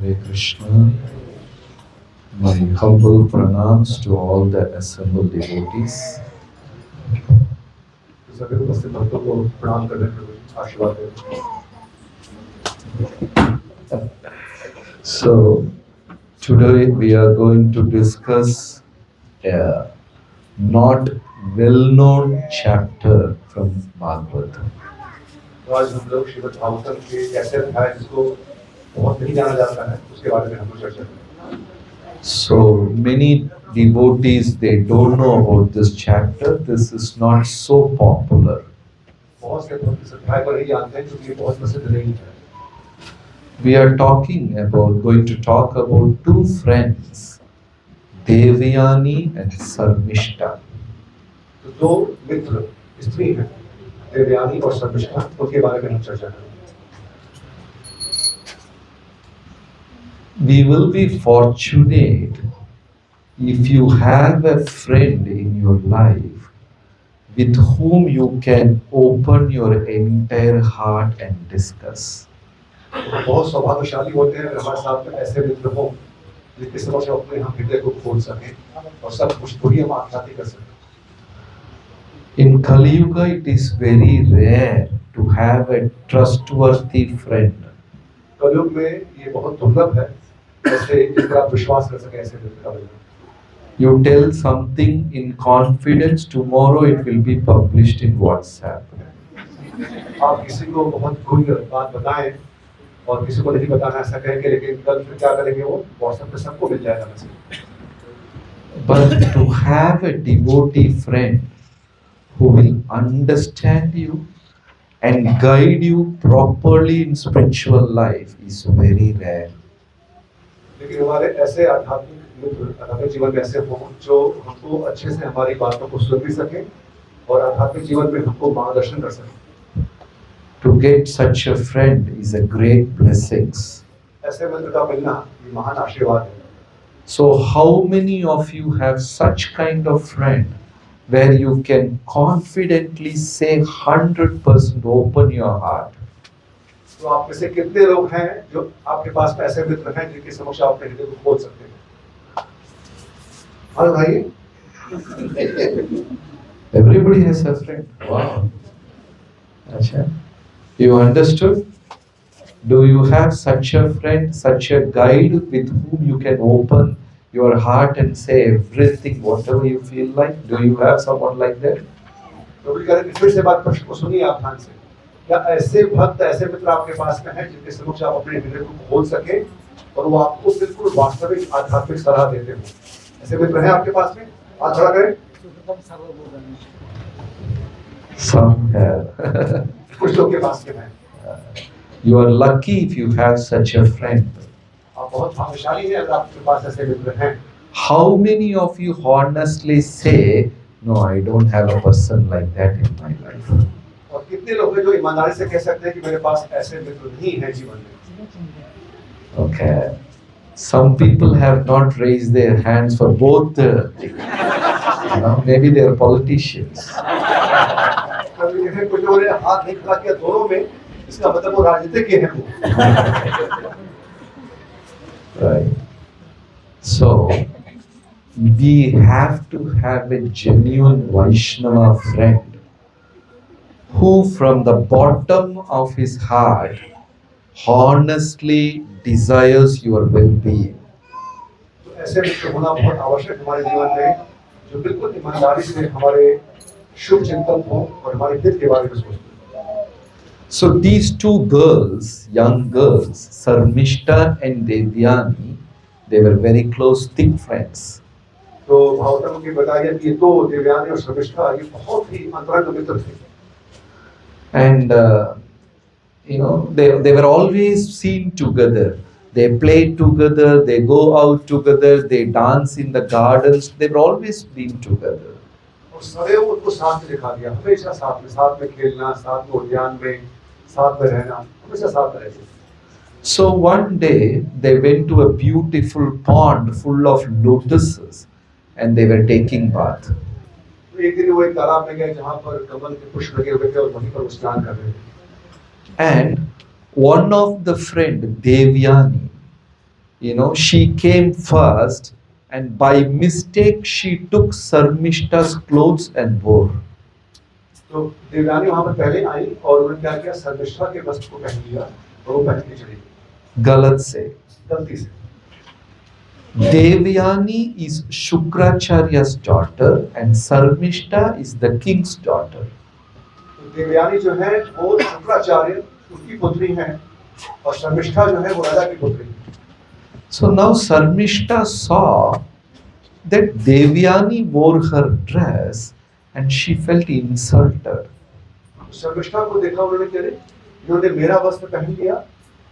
Hare Krishna. My humble pranams to all the assembled devotees. So, today we are going to discuss a not well-known chapter from Bhagavatam. आज हम लोग श्रीमद् भागवतम के कैसे अध्याय जिसको बहुत नहीं जाना जाता है उसके बारे में हम लोग चर्चा करेंगे. So many devotees, they don't know about this chapter. This is not so popular. बहुत से भक्त इस अध्याय को नहीं जानते हैं क्योंकि ये बहुत प्रसिद्ध नहीं है. We are going to talk about two friends, Devyani and Sarmishta. तो दो मित्र स्त्री हैं, देवयानी और शर्मिष्ठा, उनके बारे में हम चर्चा करेंगे. We will be fortunate if you have a friend in your life with whom you can open your entire heart and discuss. बहुत सौभाग्यशाली होते हैं अगर हमारे साथ में ऐसे मित्र हों जिनके समक्ष अपने हम हृदय को खोल सकें और सब कुछ पूरी हम आत्मसाती कर सकें. In Kali Yuga, it is very rare to have a trustworthy friend. कलयुग में ये बहुत दुर्लभ है ऐसे जिन पर आप विश्वास कर सकें ऐसे मित्र का मिलना. You tell something in confidence, tomorrow it will be published in WhatsApp. आप किसी को बहुत गुप्त बात बताएं और किसी को नहीं बताना ऐसा कहें कि लेकिन कल फिर क्या करेंगे वो WhatsApp पे सबको मिल जाएगा message. But to have a devotee friend who will understand you and guide you properly in spiritual life is very rare. लेकिन हमारे ऐसे आध्यात्मिक मित्र आध्यात्मिक जीवन में ऐसे हों जो हमको अच्छे से हमारी बातों को सुन भी सकें और आध्यात्मिक जीवन में हमको मार्गदर्शन कर सकें. To get such a friend is a great blessing. ऐसे मित्र का मिलना ये महान आशीर्वाद है. So how many of you have such kind of friend where you can confidently say 100% open your heart? तो आप में से कितने लोग हैं जो आपके पास में ऐसे मित्र हैं जिनके समक्ष आप अपने हृदय को खोल सकते हैं? हाँ भाई. Everybody has a friend. Wow. Acha. You understood? Do you have such a friend, such a guide with whom you can open your heart and say everything, whatever you feel like? Do you have someone like that? तो फिर से बात प्रश्न को सुनिए आप ध्यान से. क्या ऐसे भक्त ऐसे मित्र आपके पास में हैं जिनके समक्ष आप अपने हृदय को खोल सके और वो आपको बिल्कुल वास्तविक आध्यात्मिक सलाह देते हो? ऐसे मित्र हैं आपके पास में? हाथ खड़ा करें. Some have. कुछ लोग के पास में हैं. You are lucky if you have such a friend. आप बहुत भाग्यशाली हैं अगर आपके पास ऐसे मित्र हैं. How many of you honestly say, no, I don't have a person like that in my life? और कितने लोग हैं जो ईमानदारी से कह सकते हैं कि मेरे पास ऐसे मित्र नहीं हैं जीवन में? Okay. Some people have not raised their hands for both the, maybe they are politicians. कुछ लोगों ने हाथ नहीं खड़ा किया दोनों में, इसका मतलब वो राजनीतिज्ञ हैं वो. Right. So we have to have a genuine Vaishnava friend who from the bottom of his heart honestly desires your well-being. तो ऐसे मित्र होना बहुत आवश्यक हमारे जीवन में जो बिल्कुल ईमानदारी से हमारे शुभ चिंतन हो और हमारे हित के बारे में सोचते हैं. So these two girls, young girls, Sarmishta and Devyani, they were very close, thick friends. तो भागवतम की बताया कि दो देवयानी और शर्मिष्ठा ये बहुत ही अंतरंग मित्र थे. And they were always seen together. They played together, they go out together, they dance in the gardens. They were always been together. और सदैव उनको साथ में दिखा दिया, हमेशा साथ में खेलना, साथ में उद्यान में, साथ में रहना, हमेशा साथ में रहते. So one day they went to a beautiful pond full of lotuses and they were taking bath. तो एक दिन वो एक तालाब में गए जहाँ पर कमल के पुष्प लगे हुए थे और वहीं पर वो स्नान कर रहे थे. And one of the friend, Devyani, she came first and by mistake she took Sarmishta's clothes and wore. तो देवयानी वहां पर पहले आई और उन्होंने क्या किया, शर्मिष्ठा के वस्त्र को पहन लिया और वो पहन के चली गई गलत से, गलती से। Devyani is Shukracharya's daughter and Sarmishta is the king's daughter. तो देवयानी जो है वो शुक्राचार्य उसकी पुत्री है और शर्मिष्ठा जो है वो राजा की पुत्री है। So now Sarmishta saw that Devyani wore her dress and she felt insulted. Sharmishtha को देखा उन्होंने कि इन्होंने मेरा वस्त्र पहन लिया,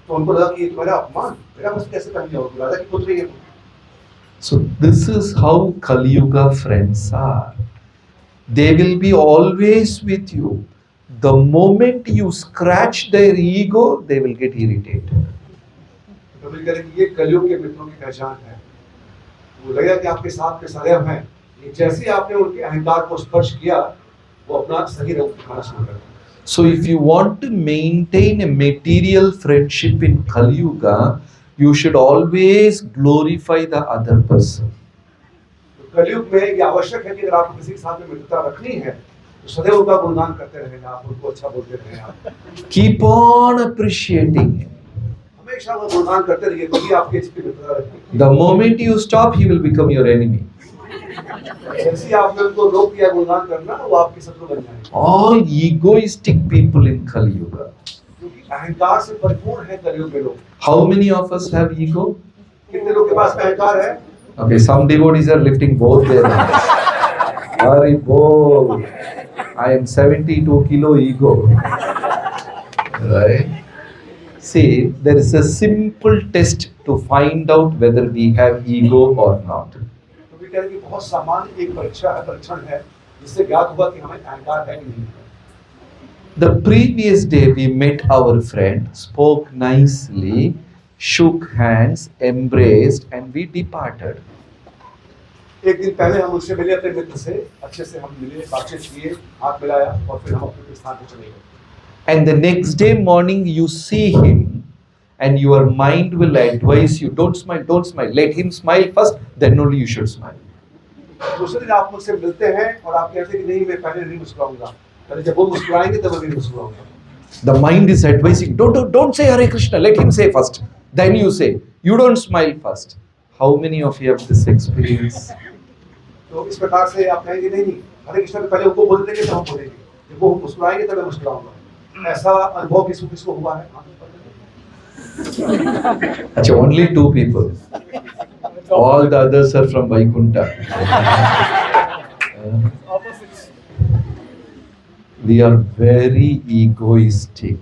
तो उनको लगा कि ये तुम्हारा अपमान, मेरा वस्त्र कैसे पहन लिया, वो राजा की पुत्री है। So this is how Kali Yuga friends are. They will be always with you. The moment you scratch their ego, they will get irritated. तो कह रहे कि ये कलियुग के मित्रों की पहचान है। वो लगेगा कि आपके साथ के सदैव हैं, जैसे ही आपने उनके अहंकार को स्पर्श किया, वो अपना सही रूप दिखाना शुरू कर देंगे। So if you want to maintain a material friendship in Kali Yuga, you should always glorify the other person. कलयुग में ये आवश्यक है कि अगर आपको किसी के साथ में मित्रता रखनी है तो सदैव उनका गुणगान करते रहें, आप उनको अच्छा बोलते रहें, आप Keep on appreciating him. हमेशा वो गुणगान करते रहिए, तभी आपके इसकी मित्रता रखेगी। The moment you stop, he will become your enemy. जैसे आपने उनको रोक दिया गुणगान करना, वो आपके शत्रु बन जाएंगे। All egoistic people in Kali Yuga. क्योंकि अहंकार से भरपूर है कलयुग में लोग। How many of us have ego? कितने लोग के पास में अहंकार है? Okay, some devotees are lifting both their hands. Hari bol. I am 72 kilo ego. Right? See, there is a simple test to find out whether we have ego or not. तो भी कह रहे कि बहुत सामान्य एक परीक्षण है जिससे ज्ञात होगा कि हमें अहंकार है कि नहीं। The previous day we met our friend, spoke nicely, shook hands, embraced, and we departed. एक दिन पहले हम उससे मिले, अपने मित्र से अच्छे से हम मिले, बातचीत किए, हाथ मिलाया और फिर हम अपने स्थान पर चले गए। And the next day morning you see him and your mind will advise you, don't smile, let him smile first, then only you should smile. दूसरे दिन आप मुझसे मिलते हैं और आप कहते हैं कि नहीं मैं पहले नहीं मुस्कुराऊंगा, पहले जब वो मुस्कुराएंगे तब मैं मुस्कुराऊंगा। The mind is advising, don't say Hare Krishna, let him say first, then you say, you don't smile first. How many of you have this experience? तो इस प्रकार से आप कहेंगे नहीं हरे कृष्ण के पहले उनको बोल देंगे तब हम बोलेंगे, जब वो मुस्कुराएंगे तब मैं मुस्कुराऊंगा। ऐसा अनुभव किसको हुआ है? Achha, only 2 people. All the others are from Vaikuntha. We are very egoistic.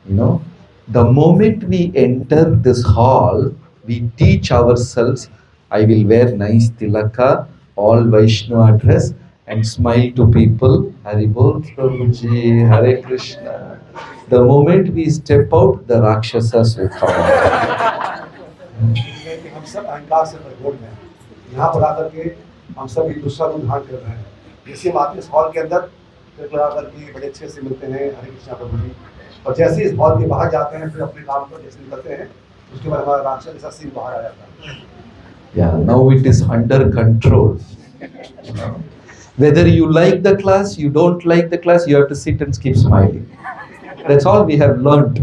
The moment we enter this hall, we teach ourselves, I will wear nice tilaka, all Vaishnava dress, and smile to people. Hari Bol Prabhuji, Hare Krishna. The moment we step out, the Rakshasas will come out. हम सब अहंकार से भरपूर हैं। यहाँ पर आकर के हम सब एक दूसरा को धारण कर रहे हैं। जैसे हम आते हैं इस हॉल के अंदर, फिर आकर के बड़े अच्छे से मिलते हैं, हरे कृष्णा प्रभु जी, और जैसे इस हॉल के बाहर जाते हैं, फिर अपने काम पर जैसे निकलते हैं, उसके बाद हमारा राक्षस जैसा सीन बाहर आ जाता है। Yeah, now it is under control. Whether you like the class, you don't like the class, you have to sit and keep smiling. That's all we have learned.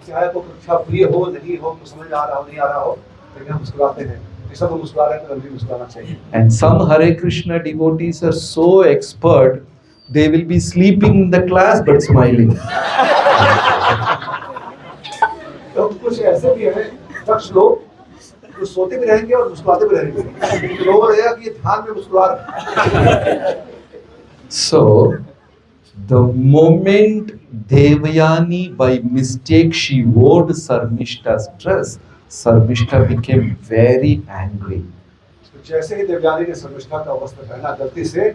चाहे तो कक्षा प्रिय हो नहीं हो, तो समझ आ रहा हो नहीं आ रहा हो, लेकिन हम मुस्कुराते हैं। सब मुस्कुरा रहे हैं तो हम भी मुस्कुराना चाहिए। And some Hare Krishna devotees are so expert, they will be sleeping in the class but smiling. तो कुछ ऐसे भी हैं दक्ष लोग जो सोते भी रहेंगे और मुस्कुराते भी रहेंगे। लोगों को लगेगा कि ये ध्यान में मुस्कुरा रहे हैं। So, the moment Devyani by mistake she wore Sarmishta's dress, Sarmishta became very angry. जैसे ही देवयानी ने शर्मिष्ठा का वस्त्र पहना गलती से,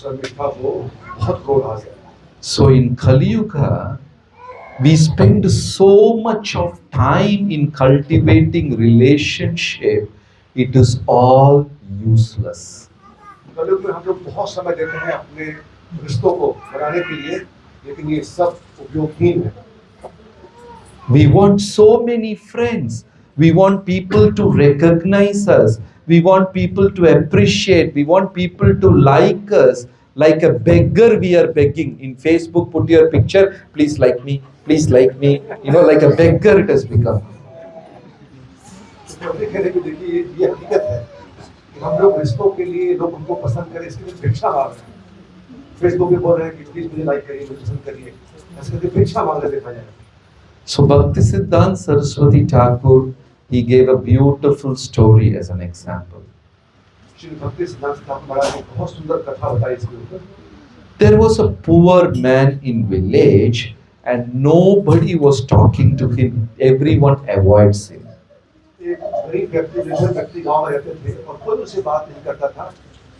शर्मिष्ठा को बहुत क्रोध आ गया। So in Kali Yuga, we spend so much of time in cultivating relationship, it is all useless. कलयुग में हम लोग बहुत समय देते हैं अपने रिश्तों को बनाने के लिए, लेकिन ये सब उपयोगहीन है। We want so many friends, We want people to recognize us. We want people to appreciate. We want people to like us. Like a beggar, we are begging. In Facebook, put your picture. Please like me. Please like me. You know, like a beggar it has become. देखिए ये हकीकत है कि हम लोग रिश्तों के लिए लोग हमको पसंद करें इसके लिए भिक्षा मांग रहे हैं फेसबुक पे बोल रहे हैं कि प्लीज मुझे लाइक करिए मुझे पसंद करिए ऐसे करके भिक्षा मांग रहे देखा जाए So Bhaktisiddhanta Saraswati Thakur, he gave a beautiful story as an example. Shri भक्ति सिद्धांत ठाकुर महाराज ने बहुत सुंदर कथा बताई इसके ऊपर There was a poor man in village and nobody was talking to him. Everyone avoids him. एक गरीब व्यक्ति निर्धन व्यक्ति गांव में रहते थे और कोई उससे बात नहीं करता था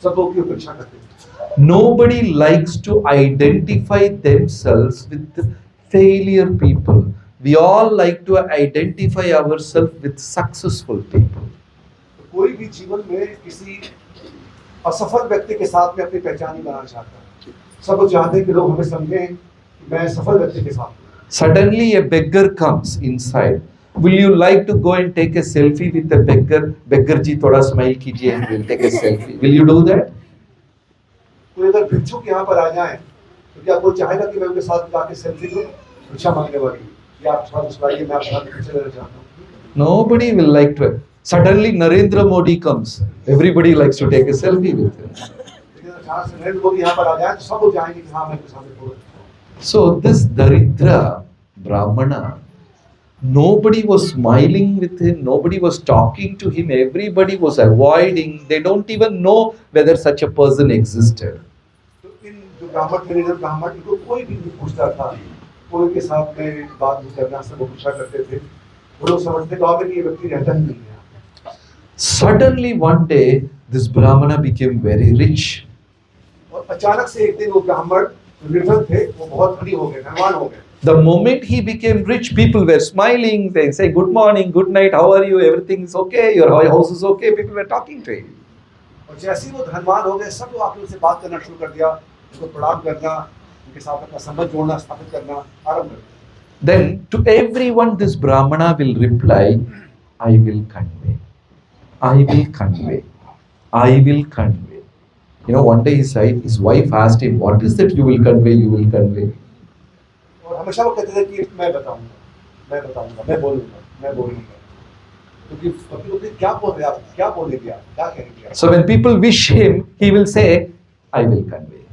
सब लोग की उपेक्षा करते थे Nobody likes to identify themselves with the failure people. We all like to identify ourselves with successful people. कोई भी जीवन में किसी असफल व्यक्ति के साथ में अपनी पहचान नहीं बनाना चाहता सब लोग चाहते हैं कि लोग हमें समझें कि मैं सफल व्यक्ति के साथ Suddenly a beggar comes inside. Will you like to go and take a selfie with a beggar? Beggar ji thoda smile kijiye and we'll take a selfie. Will you do that? कोई अगर भिक्षुक यहाँ पर आ जाए तो क्या कोई चाहेगा कि मैं उनके साथ जाके सेल्फी लूं भिक्षा मांगने वाली या आप थोड़ा मुस्कुराइए मैं आपके साथ पिक्चर लेना चाहता हूँ Nobody will like to. Suddenly Narendra Modi comes. Everybody likes to take a selfie with him. लेकिन जहाँ से नरेंद्र मोदी यहाँ पर आ जाए तो सब लोग जाएंगे कि हाँ मैं उनके साथ photo So this Daridra Brahmana, nobody was smiling with him, nobody was talking to him, everybody was avoiding. They don't even know whether such a person existed. तो इन जो ब्राह्मण थे निर्धन ब्राह्मण इनको कोई भी नहीं पूछता था कोई के साथ में बात नहीं करना सब पूछा करते थे वो लोग समझते गाँव में ये व्यक्ति रहता ही नहीं है Suddenly one day, this Brahmana became very rich. और अचानक से एक दिन वो ब्राह्मण जो निर्धन थे वो बहुत धनी हो गए धनवान हो गए The moment he became rich, people were smiling. They say, "Good morning, good night. How are you? Everything is okay. Your house is okay." People were talking to him. और जैसे ही वो धनवान हो गए सब लोग आके उनसे बात करना शुरू कर दिया उनको प्रणाम करना उनके साथ अपना संबंध जोड़ना स्थापित करना आरंभ कर दिया Then to everyone, this Brahmana will reply, "I will convey. I will convey. I will convey." You know, one day his wife asked him, "What is that you will convey? You will convey." और हमेशा वो कहते थे कि मैं बताऊंगा मैं बोलूंगा क्योंकि पति बोलते क्या बोल रहे आप क्या बोलेंगे आप क्या कहेंगे आप So when people wish him, he will say, "I will convey."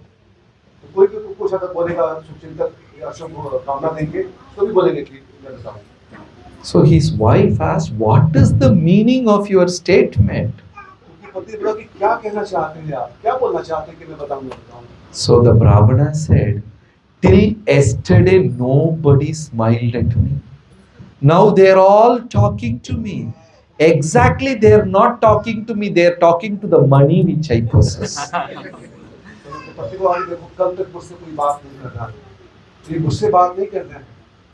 तो कोई भी कुछ अगर बोलेगा शुभचिंतक या शुभ कामना देंगे तो भी बोलेंगे कि मैं बताऊंगा So his wife asked, "What is the meaning of your statement?" क्योंकि पति बोला कि क्या कहना चाहते हैं आप क्या बोलना चाहते हैं कि मैं बताऊंगा So the Brahmana said, "Till yesterday nobody smiled at me. Now they are all talking to me. Exactly, they are not talking to me, they are talking to the money which I possess." तो पति को आगे देखो कल तक मुझसे कोई बात नहीं कर रहा ये मुझसे बात नहीं कर रहे हैं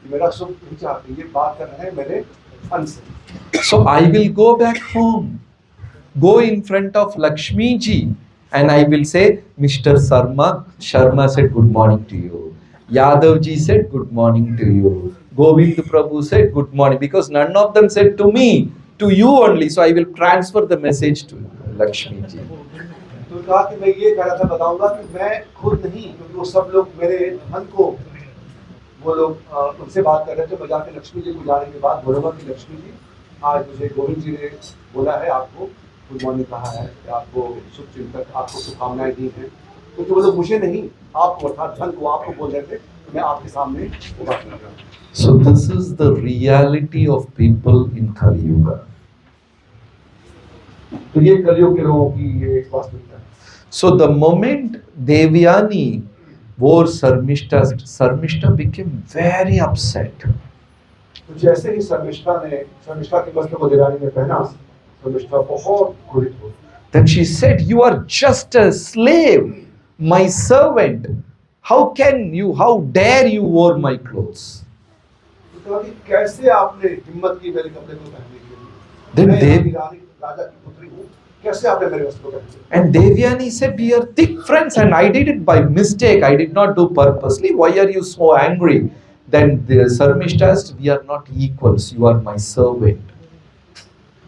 ये मेरा सुख नहीं चाहते ये बात कर रहे हैं मेरे धन से So I will go back home, go in front of Lakshmi ji, and I will say, "Mr. Sharma said good morning to you. Yadav ji said good morning to you. Govind Prabhu said good morning," because none of them said to me, to you only. So I will transfer the message to Lakshmi ji. तो कहा कि मैं ये कह रहा था बताऊंगा कि मैं खुद नहीं क्योंकि वो सब लोग मेरे धन को वो लोग उनसे बात कर रहे थे मैं जाके लक्ष्मी जी को जाने के बाद बोलूंगा कि लक्ष्मी जी आज मुझे गोविंद जी ने बोला है आपको गुड मॉर्निंग कहा है आपको शुभ चिंतक आपको शुभकामनाएं दी हैं क्योंकि वो लोग मुझे नहीं आपको अर्थात धन को आपको बोल रहे थे मैं आपके सामने वो बात कर रहा हूँ So this is the reality of people in Kali Yuga. तो ये कलियुग के लोगों की ये वास्तविकता है So the moment Devyani wore Sarmishta became very upset. तो जैसे ही शर्मिष्ठा के वस्त्र को देवयानी ने पहना शर्मिष्ठा बहुत क्रोधित हो Then she said, "You are just a slave, my servant. How dare you wear my clothes?" तो कहा कि कैसे आपने हिम्मत की मेरे कपड़े को पहनने के लिए Then मैं यहाँ की रानी राजा की पुत्री हूँ कैसे आपने मेरे वस्त्र को पहने And Devyani said, "We are thick friends and I did it by mistake. I did not do purposely. Why are you so angry?" Then the Sarmishta asked, "We are not equals. You are my servant."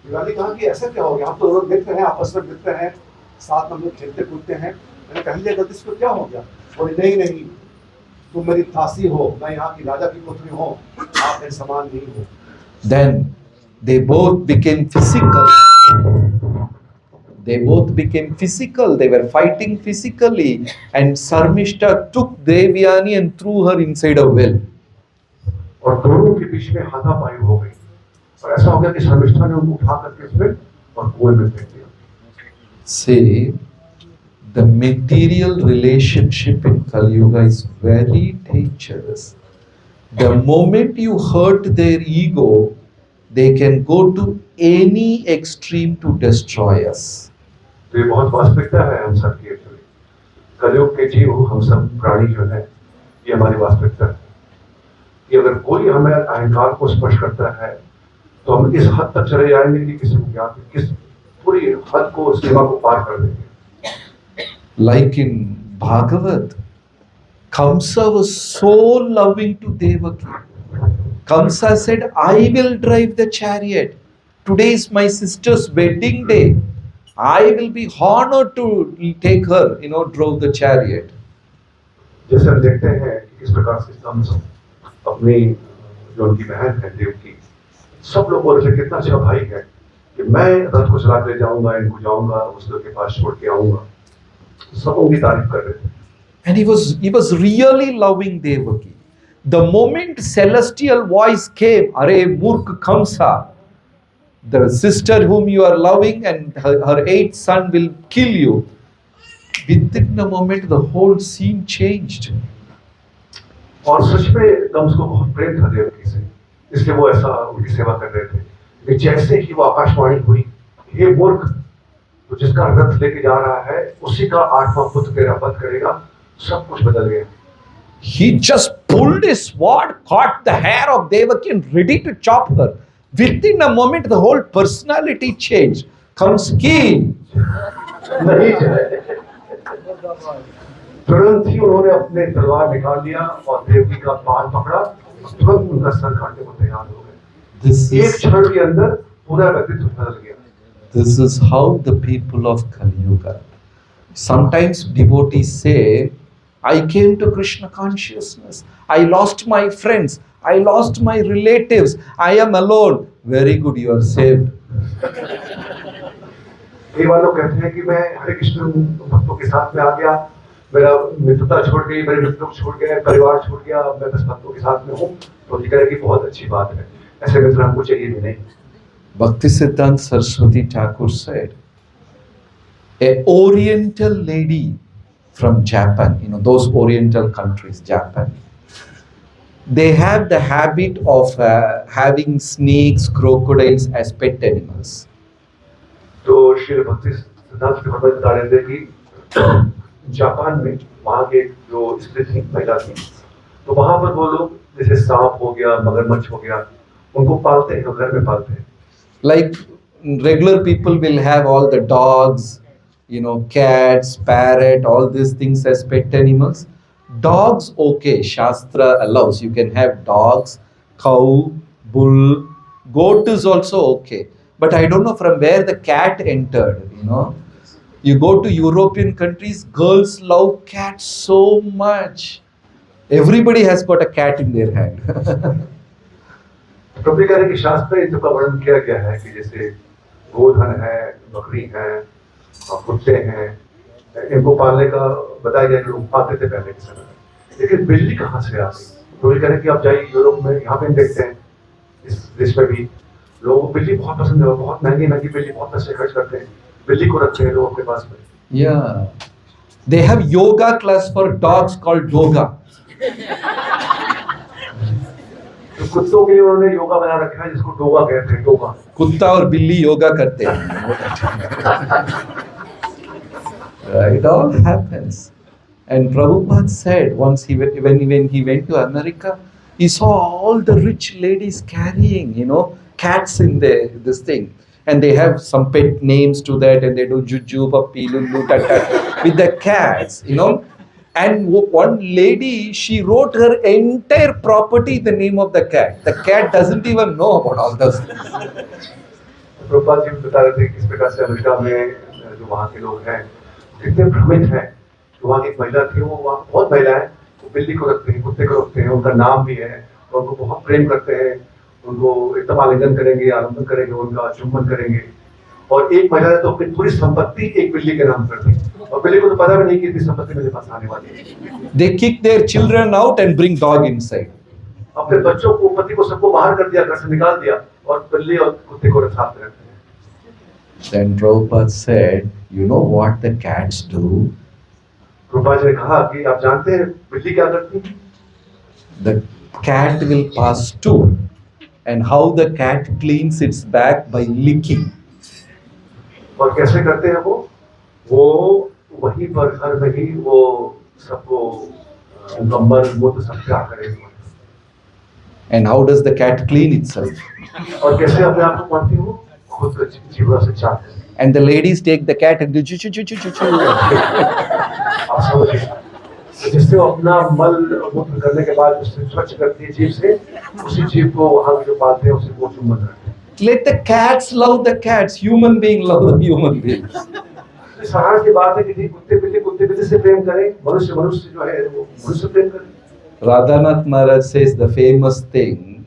Diwali कहा कि ऐसा क्या हो गया, हम तो रोज मित्र हैं, आपस में मित्र हैं, साथ में हम लोग खेलते कूदते हैं, मैंने कह लिया गलती से क्या हो गया? बोले नहीं नहीं, तुम मेरी दासी हो, मैं यहाँ की राजा की पुत्री हूँ, आप मेरे समान नहीं हो। Then they both became physical. They both became physical. They were fighting physically, and Sarmishta took Devyani and threw her inside a well. और दोनों के बीच में हाथापाई हो गई, और ऐसा हो गया कि शर्मिष्ठा ने उनको उठा करके उसमें और कुएं में फेंक दिया। See, the material relationship in Kali Yuga is very dangerous. The moment you hurt their ego, they can go to any extreme to destroy us. तो ये बहुत वास्तविकता है हम सब की। कलयुग के जीव, हम सब प्राणी जो है, ये हमारी वास्तविकता है कि अगर कोई हमें अहंकार को स्पर्श करता है तो हम इस हद तक चले जाएंगे कि किसी को क्या, किस पूरी हद को, सीमा को पार कर देंगे। Like in Bhagavat, Kamsa was so loving to Devaki. Kamsa said, I will drive the chariot. Today is my sister's wedding day. I will be honored to take her, drove the chariot. जैसे हम देखते हैं कि किस प्रकार से कंस अपनी जो उनकी बहन है देवकी, सब लोग बोल रहे कितना अच्छा भाई है कि मैं रथ को चला के जाऊंगा, इनको जाऊंगा, उसके के पास छोड़ के आऊंगा, सब उनकी तारीफ कर रहे थे। And he was really loving Devaki. The moment celestial voice came, Are Murk Kamsa, the sister whom you are loving and her eighth son will kill you. Within a moment, the whole scene changed. और सच में कंस को बहुत प्रेम था देवकी से, इसलिए वो ऐसा उनकी सेवा कर रहे थे। कि जैसे ही वो आकाशवाणी हुई, हे मूर्ख, तो जिसका रथ लेके जा रहा है उसी का 8वां पुत्र तेरा वध करेगा, सब कुछ बदल गया। He just pulled his sword, caught the hair of Devaki and ready to chop her. Within a moment, the whole personality changed. Kamski. नहीं, तुरंत ही उन्होंने अपने तलवार निकाल लिया और देवकी का बाल पकड़ा, तुरंत उनका सर काटने को तैयार हो गए। एक क्षण के अंदर पूरा व्यक्तित्व बदल गया। This is how the people of Kali Yuga. Sometimes devotees say, I came to Krishna consciousness. I lost my friends. I lost my relatives. I am alone. Very good, you are saved. कई बार लोग कहते हैं कि मैं हरे कृष्ण भक्तों के साथ में आ गया, मेरा मित्रता छूट गई, मेरे मित्र छूट गए, परिवार छूट गया, मैं बस भक्तों के साथ में हूँ। तो ये कह रहे कि बहुत अच्छी बात है, ऐसे मित्र हमको चाहिए भी नहीं। Bhaktisiddhanta Saraswati Thakur said, a oriental lady from Japan, those oriental countries, Japan, they have the habit of having snakes, crocodiles as pet animals. तो श्री भक्ति सिद्धांत के प्रबंध बता रहे थे कि जापान में वहाँ के जो स्त्री थी, महिला थी, तो वहाँ पर वो लोग जैसे सांप हो गया, मगरमच्छ हो गया, उनको पालते हैं, घर में पालते हैं। Like regular people will have all the dogs, cats, parrot, all these things as pet animals. Dogs, okay, Shastra allows. You can have dogs, cow, bull, goat is also okay. But I don't know from where the cat entered, You go to European countries, girls love cats so much. Everybody has got a cat in their hand. प्रभु कह रहे कि शास्त्र में इनका वर्णन किया गया है कि जैसे गोधन है, बकरी है, कुत्ते हैं, इनको पालने का बताया गया, लोग पालते थे पहले के समय में। लेकिन बिजली कहाँ से आ गई? प्रभु कह रहे कि आप जाइए यूरोप में, यहाँ पे देखते हैं, इस देश में भी लोगों को बिजली बहुत पसंद है, बहुत महंगी महंगी बिजली बहुत पैसे खर्च करते हैं, बिजली को रखते हैं लोग अपने पास में। Yeah, they have yoga class for dogs called yoga. तो कुत्तों के लिए उन्होंने योगा बना रखा है जिसको डोगा कहते हैं, डोगा। कुत्ता और बिल्ली योगा करते हैं। It all happens. And Prabhupada said once when he went to America, he saw all the rich ladies carrying, cats in this thing. And they have some pet names to that, and they do juju, puppy, lulu, tata, with the cats, And one lady, she wrote her entire property in the name of the cat. The cat doesn't even know about all those things. Prabhupada ji बता रहे थे कि इस प्रकार से America में जो वहाँ के लोग हैं कितने भ्रमित हैं। तो वहाँ की एक महिला थी, वो वहाँ बहुत महिलाएं वो बिल्ली को रखते हैं, कुत्ते को रखते हैं, उनका नाम भी है, तो उनको बहुत प्रेम करते हैं, उनको एकदम आलिंगन करेंगे, आलिंगन करेंगे, उनका चुम्बन करेंगे। और एक महिला ने तो अपनी पूरी संपत्ति एक बिल्ली के नाम कर दी, और बिल्ली को तो पता भी नहीं कि इतनी संपत्ति मेरे पास आने वाली है। They kick their children out and bring dog inside. अपने बच्चों को, पति को, सबको बाहर कर दिया, घर से निकाल दिया, और बिल्ली और कुत्ते को साथ में रखते हैं। Then Prabhupada said, you know what the cats do? Prabhupada ji ने कहा कि आप जानते हैं बिल्ली क्या करती है? The cat will pass too. And how the cat cleans its back by licking. और कैसे करते हैं वो वहीं पर घर में ही वो सबको कंबल वो तो सब क्या करेंगे। And how does the cat clean itself? और कैसे अपने आप को पाती हो? खुद जीवा से चाहते हैं। And the ladies take the cat and do chu chu chu chu chu chu. आप समझिए, जिससे वो अपना मल मूत्र करने के बाद उससे स्वच्छ करती है जीभ से, उसी जीभ को वहाँ जो पालते हैं उसे वो चुम्बन करते हैं। Let the cats love the cats. Human being love the human beings. साधारण सी बात है कि कुत्ते बिल्ली से प्रेम करें, मनुष्य जो है वो मनुष्य प्रेम करें। Radhanath Maharaj says the famous thing,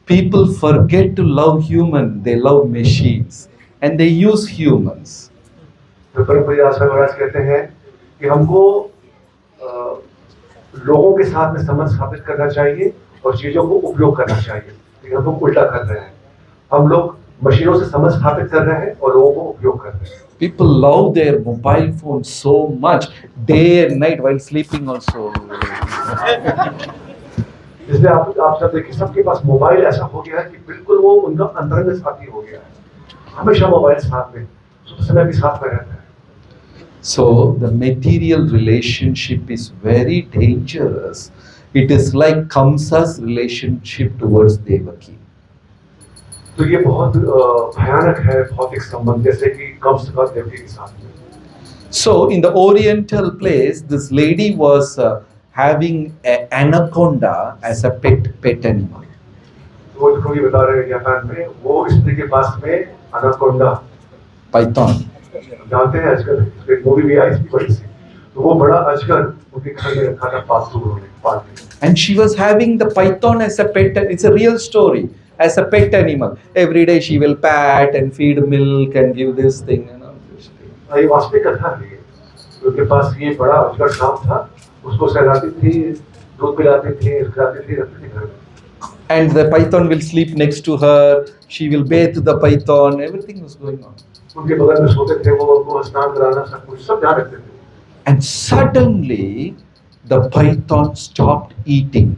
people forget to love human, they love machines and they use humans. तो परमपिता महाराज कहते हैं कि हमको लोगों के साथ में संबंध स्थापित करना चाहिए और चीजों को उपयोग करना चाहिए। लेकिन हम लोग उल्टा कर रहे हैं, हम लोग मशीनों से संबंध स्थापित कर रहे हैं और लोगों को उपयोग कर रहे हैं। People love their mobile phones so much, day and night while sleeping also. इसलिए आप सब देखिए, सबके पास मोबाइल ऐसा हो गया है कि बिल्कुल वो उनका अंतरंग साथी हो गया है। हमेशा मोबाइल साथ में, सुबह समय भी साथ में रहता है। So the material relationship is very dangerous. It is like Kamsa's relationship towards Devaki. तो ये बहुत भयानक है भौतिक संबंध, जैसे कि कंस का देवकी के साथ में। So in the oriental place, this lady was having an anaconda as a pet animal. वो जो कवि बता रहे हैं जापान में, वो स्त्री के पास में एनाकोंडा, Python. जानते हैं आजकल एक मूवी भी आई इसकी बड़ी सी, तो वो बड़ा अजगर उनके घर में रखा था पालतू पालतू। And she was having the python as a pet. It's a real story. As a pet animal, every day she will pat and feed milk and give this thing and all this thing. ये वास्तविक कथा है। उनके पास ये बड़ा अजगर सांप था, उसको सहलाती थी, दूध पिलाती थी, खिलाती थी, रखती थी घर में। And the python will sleep next to her. She will bathe the python. Everything was going on. उनके बगल में सोते थे, वो उनको स्नान कराना सब कुछ सब ध्यान रखते थे। And suddenly, the python stopped eating.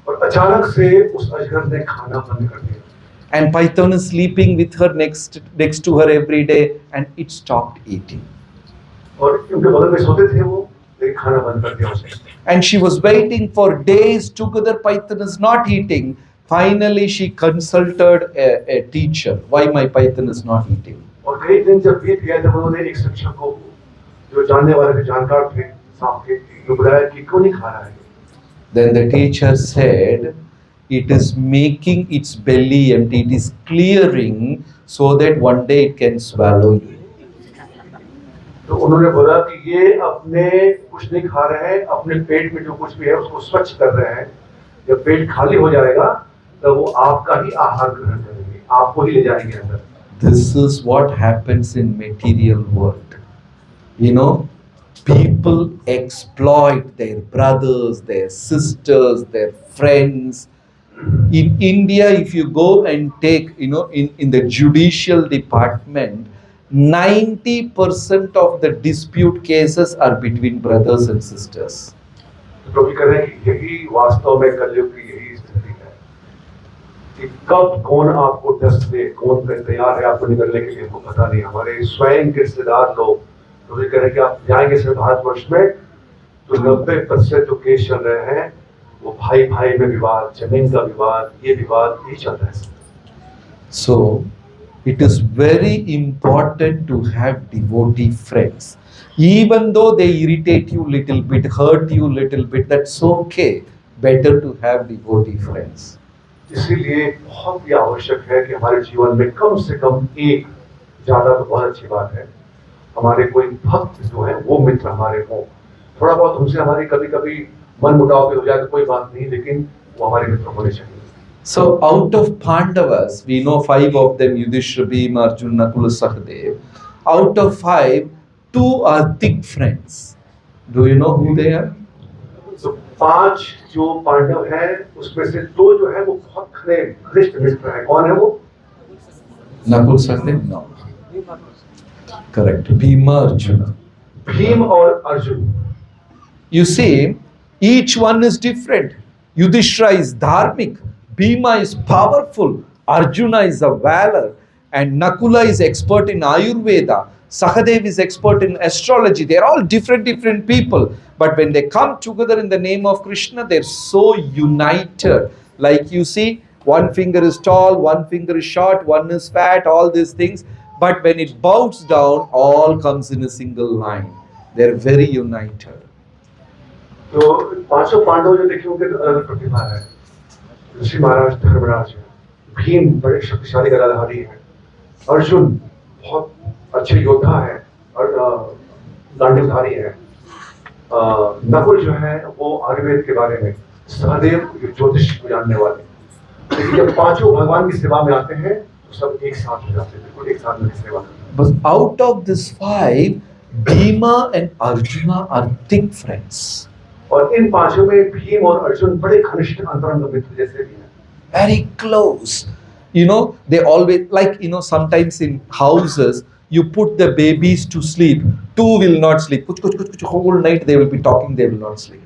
और अचानक से उस अजगर ने खाना बंद कर दिया। And python is sleeping with her next to her every day, and it stopped eating. और उनके बगल में सोते थे वो, लेकिन खाना बंद कर दिया उसे। And she was waiting for days together. Python is not eating. Finally, she consulted a teacher. Why my python is not eating? और कई दिन जब बीत गया, जब उन्होंने एक शिक्षक को, जो जानने वाले थे, जानकार थे सांप के, तो बुलाया कि क्यों नहीं खा रहा है। Then the teacher said, it is making its belly empty. It is clearing so that one day it can swallow you. तो उन्होंने बोला कि ये अपने कुछ नहीं खा रहे हैं, अपने पेट में जो कुछ भी है उसको स्वच्छ कर रहे हैं। जब पेट खाली हो जाएगा तो वो आपका ही आहार ग्रहण करेंगे, आपको ही ले जाएंगे अंदर। This is what happens in material world. You know, people exploit their brothers, their sisters, their friends. In India, if you go and take, in the judicial department, 90% of the dispute cases are between brothers and sisters. तो प्रभु कह रहे हैं कि यही वास्तव में कलयुग की यही स्थिति है कि कब कौन आपको डस दे, कौन तैयार है आपको निकलने के लिए, हमको पता नहीं। हमारे स्वयं के रिश्तेदार लोग तो कह रहे हैं कि आप जाएंगे सिर्फ भारतवर्ष में तो 90% जो केस चल रहे हैं वो भाई भाई में विवाद, जमीन का विवाद, ये विवाद यही चल रहा है। So it is very important to have devotee friends. Even though they irritate you little bit, hurt you little bit, that's okay. Better to have devotee friends. इसीलिए बहुत ही आवश्यक है कि हमारे जीवन में कम से कम एक, ज्यादा तो बहुत अच्छी बात है, हमारे कोई भक्त जो है वो मित्र हमारे हों। थोड़ा बहुत उनसे हमारी कभी कभी मन मुटाव भी हो जाए तो कोई बात नहीं, लेकिन वो हमारे मित्र होने चाहिए। So out of Pandavas, we know 5 of them, Yudhishthira, Bhima, Arjuna, Nakula, Sahadev. Out of 5, 2 are thick friends. Do you know who they are? तो 5 जो पांडव हैं उसमें से 2 जो है वो बहुत घनिष्ठ मित्र हैं। कौन है वो? Nakula, Sahadev? No. Correct. Bhima, Arjuna. Bhim और Arjun. You see, each one is different. Yudhishthira is dharmic, Bhima is powerful, Arjuna is a valor, and Nakula is expert in Ayurveda. Sahadev is expert in astrology. They're all different people. But when they come together in the name of Krishna, they're so united. Like you see, one finger is tall, one finger is short, one is fat, all these things. But when it bows down, all comes in a single line. They're very united. तो 500 पांडव जो देखे उनके अलग अलग प्रतिभा है। ऋषि महाराज धर्मराज है, भीम बड़े शक्तिशाली गदाधारी है, अर्जुन बहुत अच्छे योद्धा है और गांडीवधारी है, नकुल जो है वो आयुर्वेद के बारे में, सहदेव ज्योतिष को जानने वाले। लेकिन जब 5 भगवान की सेवा में आते हैं तो सब एक साथ हो जाते हैं, बिल्कुल एक साथ मिलकर सेवा करते हैं। But out of this 5, Bhima and Arjuna are thick friends. और इन 5 में भीम और अर्जुन बड़े घनिष्ठ अंतरंग मित्र जैसे भी हैं। Very close. You know, they always, like, you know, sometimes in houses, you put the babies to sleep. 2 will not sleep. Kuch, whole night they will be talking, they will not sleep.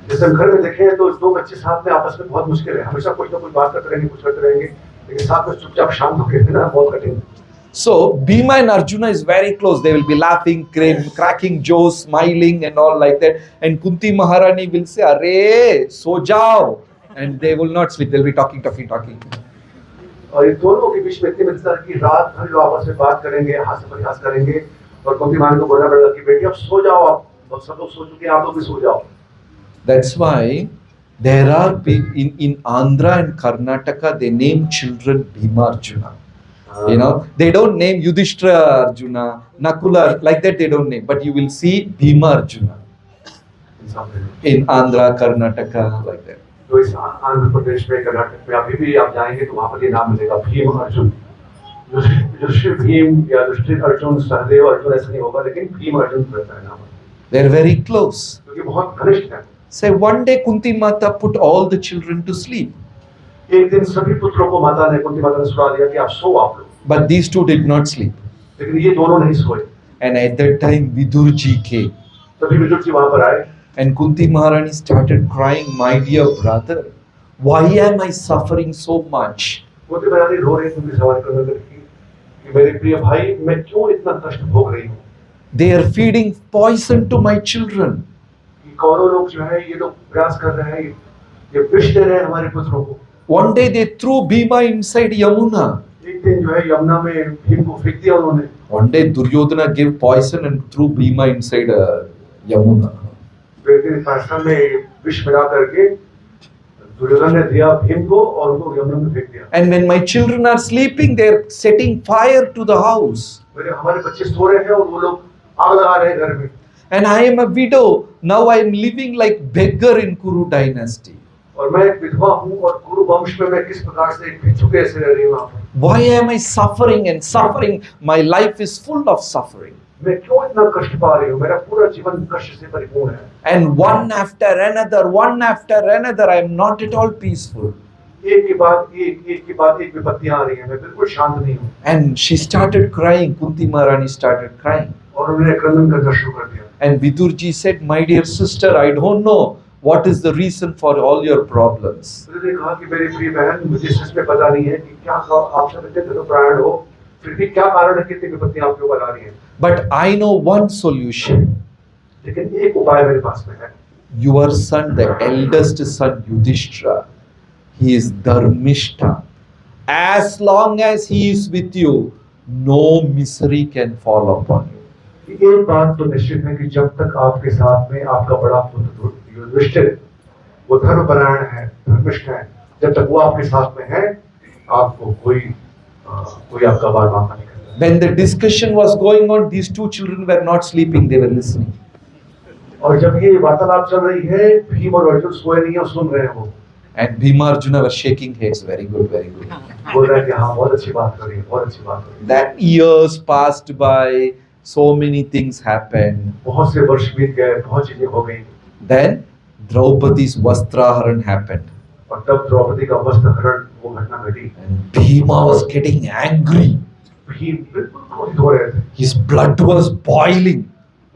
जैसे हम घर में देखें तो 2 बच्चे साथ में आपस में बहुत मुश्किल है, हमेशा कुछ ना कुछ बात करते रहेंगे, कुछ करते रहेंगे, लेकिन साथ में चुपचाप शांत होकर रहना बहुत कठिन है। So Bhima and Arjuna is very close. They will be laughing, cracking jokes, smiling and all like that. And Kunti Maharani will say, "Arey, so jao," and they will not sleep. They'll be talking. और ये दोनों के बीच में इतनी मित्रता की रात भर जो आपस में बात करेंगे, हास्य परिहास करेंगे, और कुंती महारानी को बोलना पड़ेगा कि बेटी आप सो जाओ, आप सब लोग सो चुके हैं, आप लोग भी सो जाओ। That's why there are in Andhra and Karnataka they name children Bhima Arjuna. You know, they don't name Yudhishthira Arjuna, Nakula, like that they don't name. But you will see Bhima Arjuna in Andhra, Karnataka, like that. तो इस आंध्र प्रदेश में, कर्नाटक में अभी भी आप जाएंगे तो वहाँ पर ये नाम मिलेगा, भीम अर्जुन। युधिष्ठिर भीम या युधिष्ठिर अर्जुन, सहदेव अर्जुन ऐसा नहीं होगा, लेकिन भीम अर्जुन रहता है नाम। They are very close. क्योंकि बहुत घनिष्ठ हैं। Say one day Kunti Mata put all the children to sleep. एक दिन सभी पुत्रों को माता ने, कुंती माता ने सुला दिया कि आप सो आप लोग। But these 2 did not sleep. लेकिन ये दोनों नहीं सोए। And at that time Vidurji came. तभी विदुर जी वहाँ पर आए। And Kunti Maharani started crying, "My dear brother, why am I suffering so much?" Kunti महारानी रो रही थी उनकी सवाल करने लगी कि मेरे प्रिय भाई मैं क्यों इतना कष्ट भोग रही हूँ? They are feeding poison to my children. कि कौरव लोग जो है ये लोग प्रयास कर रहे हैं, ये विष दे रहे हैं हमारे पुत्रों को। One day they threw Bhima inside Yamuna. एक दिन जो है यमुना में भीम को फेंक दिया उन्होंने। One day Duryodhana gave poison and threw Bhima inside Yamuna. एक दिन आश्रम में विष मिला करके दुर्योधन ने दिया भीम को और उनको यमुना में फेंक दिया। And when my children are sleeping, they are setting fire to the house. मेरे हमारे बच्चे सो रहे हैं और वो लोग आग लगा रहे हैं घर में। And I am a widow. Now I am living like beggar in Kuru dynasty. और मैं एक विधवा हूँ और कुरु वंश में मैं किस प्रकार से एक भिक्षु कैसे रह रही हूँ वहाँ पर। Why am I suffering and suffering? My life is full of suffering. मैं क्यों इतना कष्ट पा रही हूँ? मेरा पूरा जीवन कष्ट से परिपूर्ण है। And one after another, I am not at all peaceful. एक के बाद एक विपत्तियां आ रही हैं, मैं बिल्कुल शांत नहीं हूँ। And she started crying. Kunti Maharani started crying. और उन्होंने क्रंदन करना शुरू कर दिया। And Vidurji said, "My dear sister, I don't know what is the reason for all your problems." उन्होंने कहा कि मेरी प्रिय बहन, मुझे सच में पता नहीं है कि क्या आप सब इतने धर्मपरायण हो, फिर भी क्या कारण है कि इतनी विपत्तियां आपके ऊपर आ रही हैं। But I know one solution. लेकिन एक उपाय मेरे पास में है। Your son, the eldest son Yudhishthira, he is dharmishta. As long as he is with you, no misery can fall upon you. एक बात तो निश्चित है कि जब तक आपके साथ में आपका बड़ा पुत्र युधिष्ठिर वो धर्मपरायण है, धर्मिष्ठ है, जब तक वो आपके साथ में है, आपको कोई आपका बात माफ नहीं करता। When the discussion was going on, these two children were not sleeping, they were listening. और जब ये वार्तालाप चल रही है, भीम और अर्जुन सोए नहीं और सुन रहे हैं वो। And Bhima Arjuna were shaking heads, very good, very good. बोल रहे हैं कि हाँ बहुत अच्छी बात कर रही है, बहुत अच्छी बात कर रही है। That years passed by, so many things happened. बहुत से वर्ष बीत गए, बहुत चीजें हो गई। Then Draupadi's Vastraharan happened. और तब द्रौपदी का वस्त्र हरण वो घटना घटी। And Bhima was getting angry. Bhim बिल्कुल क्रोधित हो रहे थे। His blood was boiling.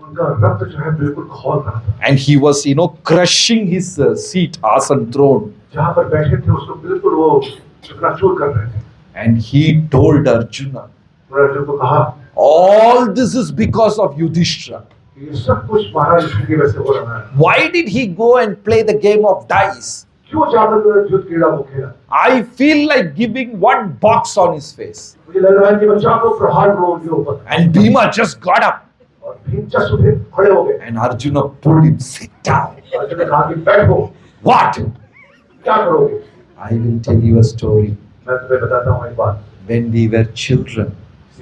उनका रक्त जो है बिल्कुल खौल रहा था। And he was, crushing his seat, asan throne. जहाँ पर बैठे थे उसको बिल्कुल वो चकनाचूर कर रहे थे। And he told Arjuna, और अर्जुन को कहा, all this is because of Yudhishthira. ये सब कुछ महाराज युधिष्ठिर की वजह से हो रहा है। Why did he go and play the game of dice? क्यों जाकर युद्ध क्रीड़ा को खेला? I feel like giving one box on his face. मुझे लग रहा है कि बच्चा को प्रहार करो उनके ऊपर। And Bhima just got up. और भीम जस्ट उठे, खड़े हो गए। And Arjuna pulled him, sit down. Arjun ने कहा कि बैठो। What? क्या करोगे? I will tell you a story. मैं तुम्हें बताता हूँ एक बात। When we were children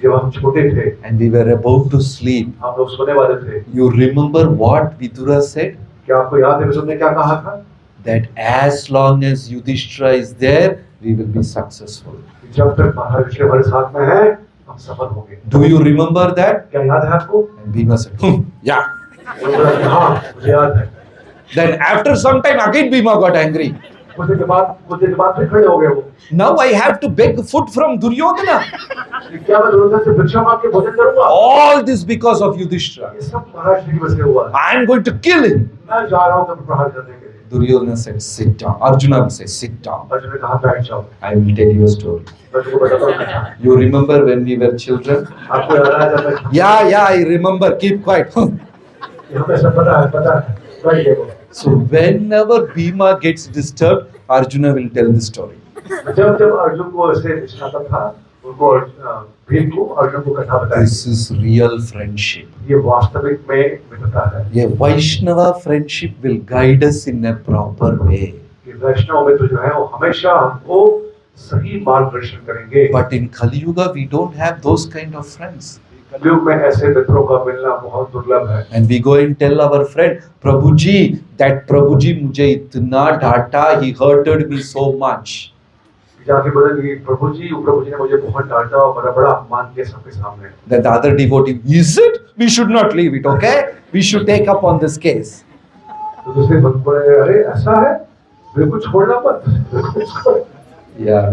जब हम छोटे थे, and we were about to sleep, हम लोग सोने वाले थे। you remember what Vidura said? क्या आपको याद है विष्णु ने क्या कहा था? That as long as Yudhishthira is there, we will be successful. जब तक महाराज युधिष्ठिर हमारे साथ में है, हम सफल होंगे। Do you remember that? क्या याद है आपको? And Bhima said, yeah. हाँ, मुझे याद है। Then after some time again Bhima got angry. कुछ देर के बाद फिर खड़े हो गए वो। Now I have to beg food from Duryodhana. क्या मैं दुर्योधन से भिक्षा मांग के भोजन करूंगा? All this because of Yudhishthira. ये सब महाराज की वजह से हुआ है। I am going to kill him. मैं जा रहा हूँ तब प्रहार करने के लिए। Duryodhana said, sit down. Arjuna will say, sit down. Arjun ने कहा बैठ जाओ। I will tell you a story. मैं तुमको बताता हूँ। You remember when we were children? आपको याद है जब मैं Yeah, I remember. Keep quiet. हमें सब पता है बैठ गए वो। So whenever Bhima gets disturbed, Arjuna will tell the story. जब अर्जुन को ऐसे निशाता था, उनको भीम को अर्जुन को कथा बताई। This is real friendship. ये वास्तविक में मित्रता है। A Vaishnava friendship will guide us in a proper way. ये वैष्णव मित्र जो है वो हमेशा हमको सही मार्गदर्शन करेंगे। But in Kali Yuga, we don't have those kind of friends. कलयुग में ऐसे मित्रों का मिलना बहुत दुर्लभ है। And we go and tell our friend, Prabhuji, that Prabhuji मुझे इतना डांटा, he hurted me so much. जाके बोलेंगे प्रभु जी ने मुझे बहुत डांटा और मेरा बड़ा अपमान किया सबके सामने। That the other devotee, is it? We should not leave it, okay? We should take up on this case. तो दूसरे भक्त बोले, अरे ऐसा है, बिल्कुल छोड़ना मत। Yeah,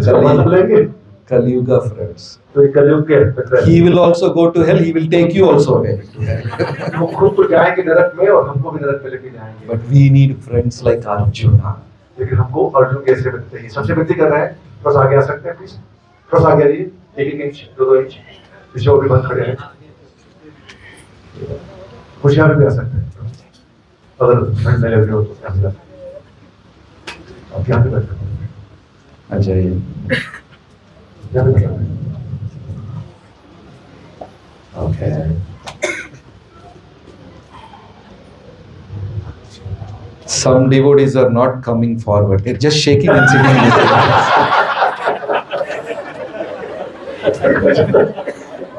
Kali Yuga friends. तो ये कलयुग के मित्र हैं। He will also go to hell. He will take you also away. वो खुद तो जाएंगे नरक में और हमको भी नरक में लेके जाएंगे। But we need friends like Arjuna. लेकिन हमको अर्जुन के ऐसे मित्र चाहिए। सबसे विनती कर रहे हैं, थोड़ा आगे आ सकते हैं प्लीज? थोड़ा आगे आइए, 1 इंच, 2 इंच, पीछे और भी बंद खड़े हैं। कुछ यहाँ भी आ सकते हैं। अगर फ्रेंड में लग रहे हो तो यहाँ भी आप यहाँ पे बैठ सकते हैं। अच्छा ये यहाँ पे बैठ सकते हैं। Okay. Some devotees are not coming forward. They're just shaking and sitting in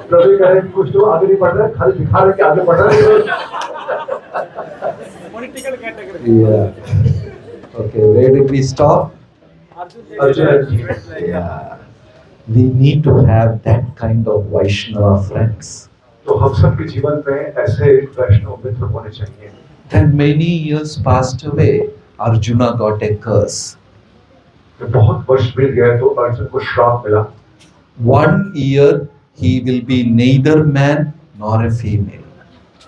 प्रभु कह रहे हैं कुछ तो आगे नहीं बढ़ रहा है, खाली दिखा रहे कि आगे बढ़ रहा है। Yeah. Okay, where did we stop? Yeah. We need to have that kind of Vaishnava friends. तो हम सब के जीवन में ऐसे वैष्णव मित्र होने चाहिए। Then many years passed away. Arjuna got a curse. तो बहुत वर्ष बीत गए तो अर्जुन को श्राप मिला। 1 year he will be neither man nor a female.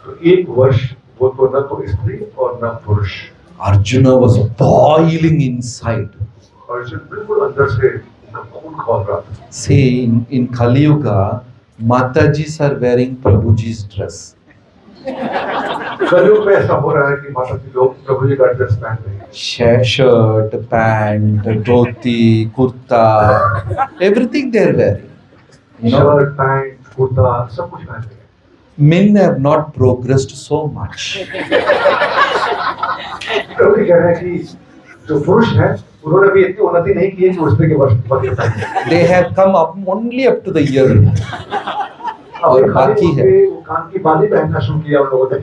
तो 1 वर्ष वो तो न तो स्त्री और न पुरुष। Arjuna was boiling inside. Arjun बिल्कुल अंदर से खून खौल रहा था। See, in Kali Yuga, Matajis are wearing Prabhuji's dress. कलयुग में ऐसा हो रहा है कि माता जी लोग प्रभु जी का ड्रेस पहन रहे हैं। Shirt, pant, dhoti, kurta, everything they are wearing. Shirt, pant, kurta सब कुछ पहन रहे हैं। Men have not progressed so much. प्रभु जी कह रहे हैं कि जो पुरुष है उन्होंने भी इतनी उन्नति नहीं की है कि उठने के वक्त They have come up only up to the ear. और बाकी है, वो कान की बाली पहनना शुरू किया उन लोगों ने,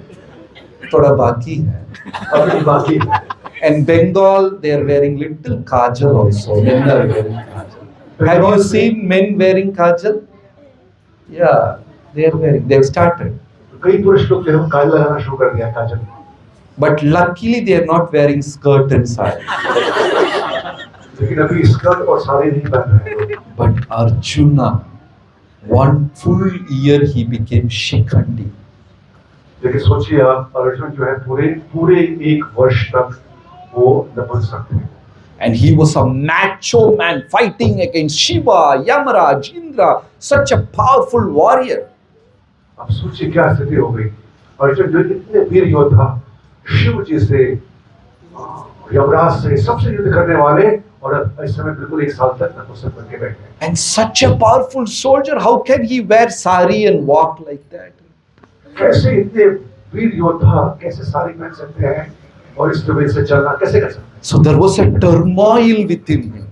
थोड़ा बाकी है, अभी बाकी है। and Bengal they are wearing little kajal also. Men are wearing kajal. Have you seen men wearing kajal? Yeah, they are wearing. They have started. कई पुरुष लोग जो है काजल लगाना शुरू कर दिया काजल। But luckily they are not wearing skirt and sari. लेकिन अभी स्कर्ट और साड़ी नहीं पहन रहे हैं। But Arjuna, one full year he became Shikhandi. लेकिन सोचिए आप, अर्जुन जो है पूरे एक वर्ष तक वो नपुंसक थे। And he was a macho man fighting against Shiva, Yamaraj, Indra, such a powerful warrior. अब सोचिए क्या स्थिति हो गई। अर्जुन जो इतने वीर योद्धा, शिव जी से, यमराज से, सबसे युद्ध करने वाले, और इस समय बिल्कुल एक साल तक नपुंसक बन के बैठे। And such a powerful soldier, how can he wear sari and walk like that? कैसे इतने वीर योद्धा कैसे साड़ी पहन सकते हैं और इस तरह से चलना कैसे कर सकते हैं? So there was a turmoil within him.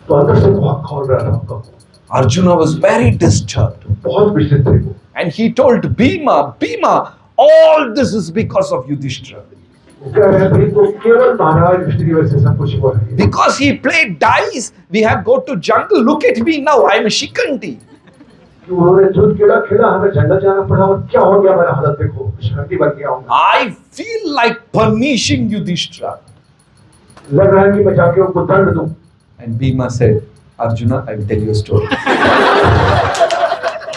तो अंदर से बहुत खोल रहा था उनको। Arjuna was very disturbed. बहुत विचलित थे वो। And he told Bhima, Bhima, all this is because of Yudhishthira. वो कह रहे थे तो केवल महाराज युधिष्ठिर की वजह से सब कुछ हुआ है। Because he played dice, we have go to jungle. Look at me now, I am a Shikhandi. उन्होंने जुद खेला, हमें जंगल जाना पड़ा, और क्या हो गया मेरा हालत देखो, शिखंडी बन गया हूँ। I feel like punishing Yudhishthira. लग रहा है कि मैं जाके उनको दंड दूं। And Bhima said, Arjuna, I will tell you a story.